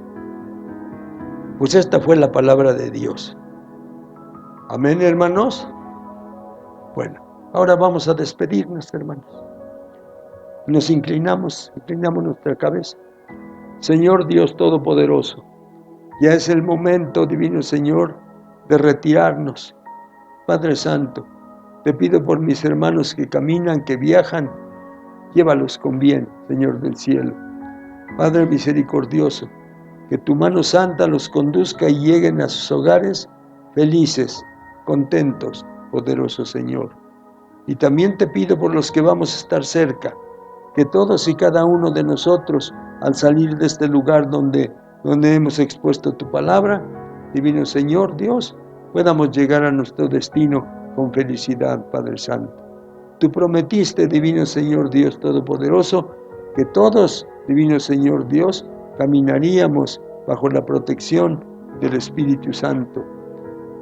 pues esta fue la palabra de Dios. Amén, hermanos. Bueno, ahora vamos a despedirnos, hermanos. Nos inclinamos nuestra cabeza. Señor Dios Todopoderoso, ya es el momento, divino Señor, de retirarnos. Padre Santo, te pido por mis hermanos que caminan, que viajan, llévalos con bien, Señor del cielo. Padre misericordioso, que tu mano santa los conduzca y lleguen a sus hogares felices, contentos, poderoso Señor. Y también te pido por los que vamos a estar cerca, que todos y cada uno de nosotros, al salir de este lugar donde hemos expuesto tu palabra, divino Señor Dios, podamos llegar a nuestro destino con felicidad, Padre Santo. Tú prometiste, divino Señor Dios Todopoderoso, que todos, divino Señor Dios, caminaríamos bajo la protección del Espíritu Santo,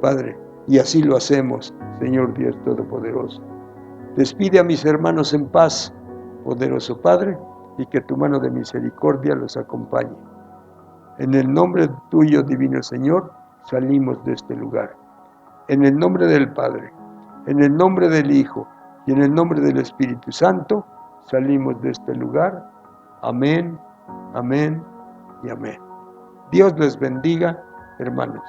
Padre, y así lo hacemos, Señor Dios Todopoderoso. Despide a mis hermanos en paz, poderoso Padre, y que tu mano de misericordia los acompañe. En el nombre tuyo, divino Señor, salimos de este lugar. En el nombre del Padre, en el nombre del Hijo y en el nombre del Espíritu Santo, salimos de este lugar. Amén, amén y amén. Dios les bendiga, hermanos.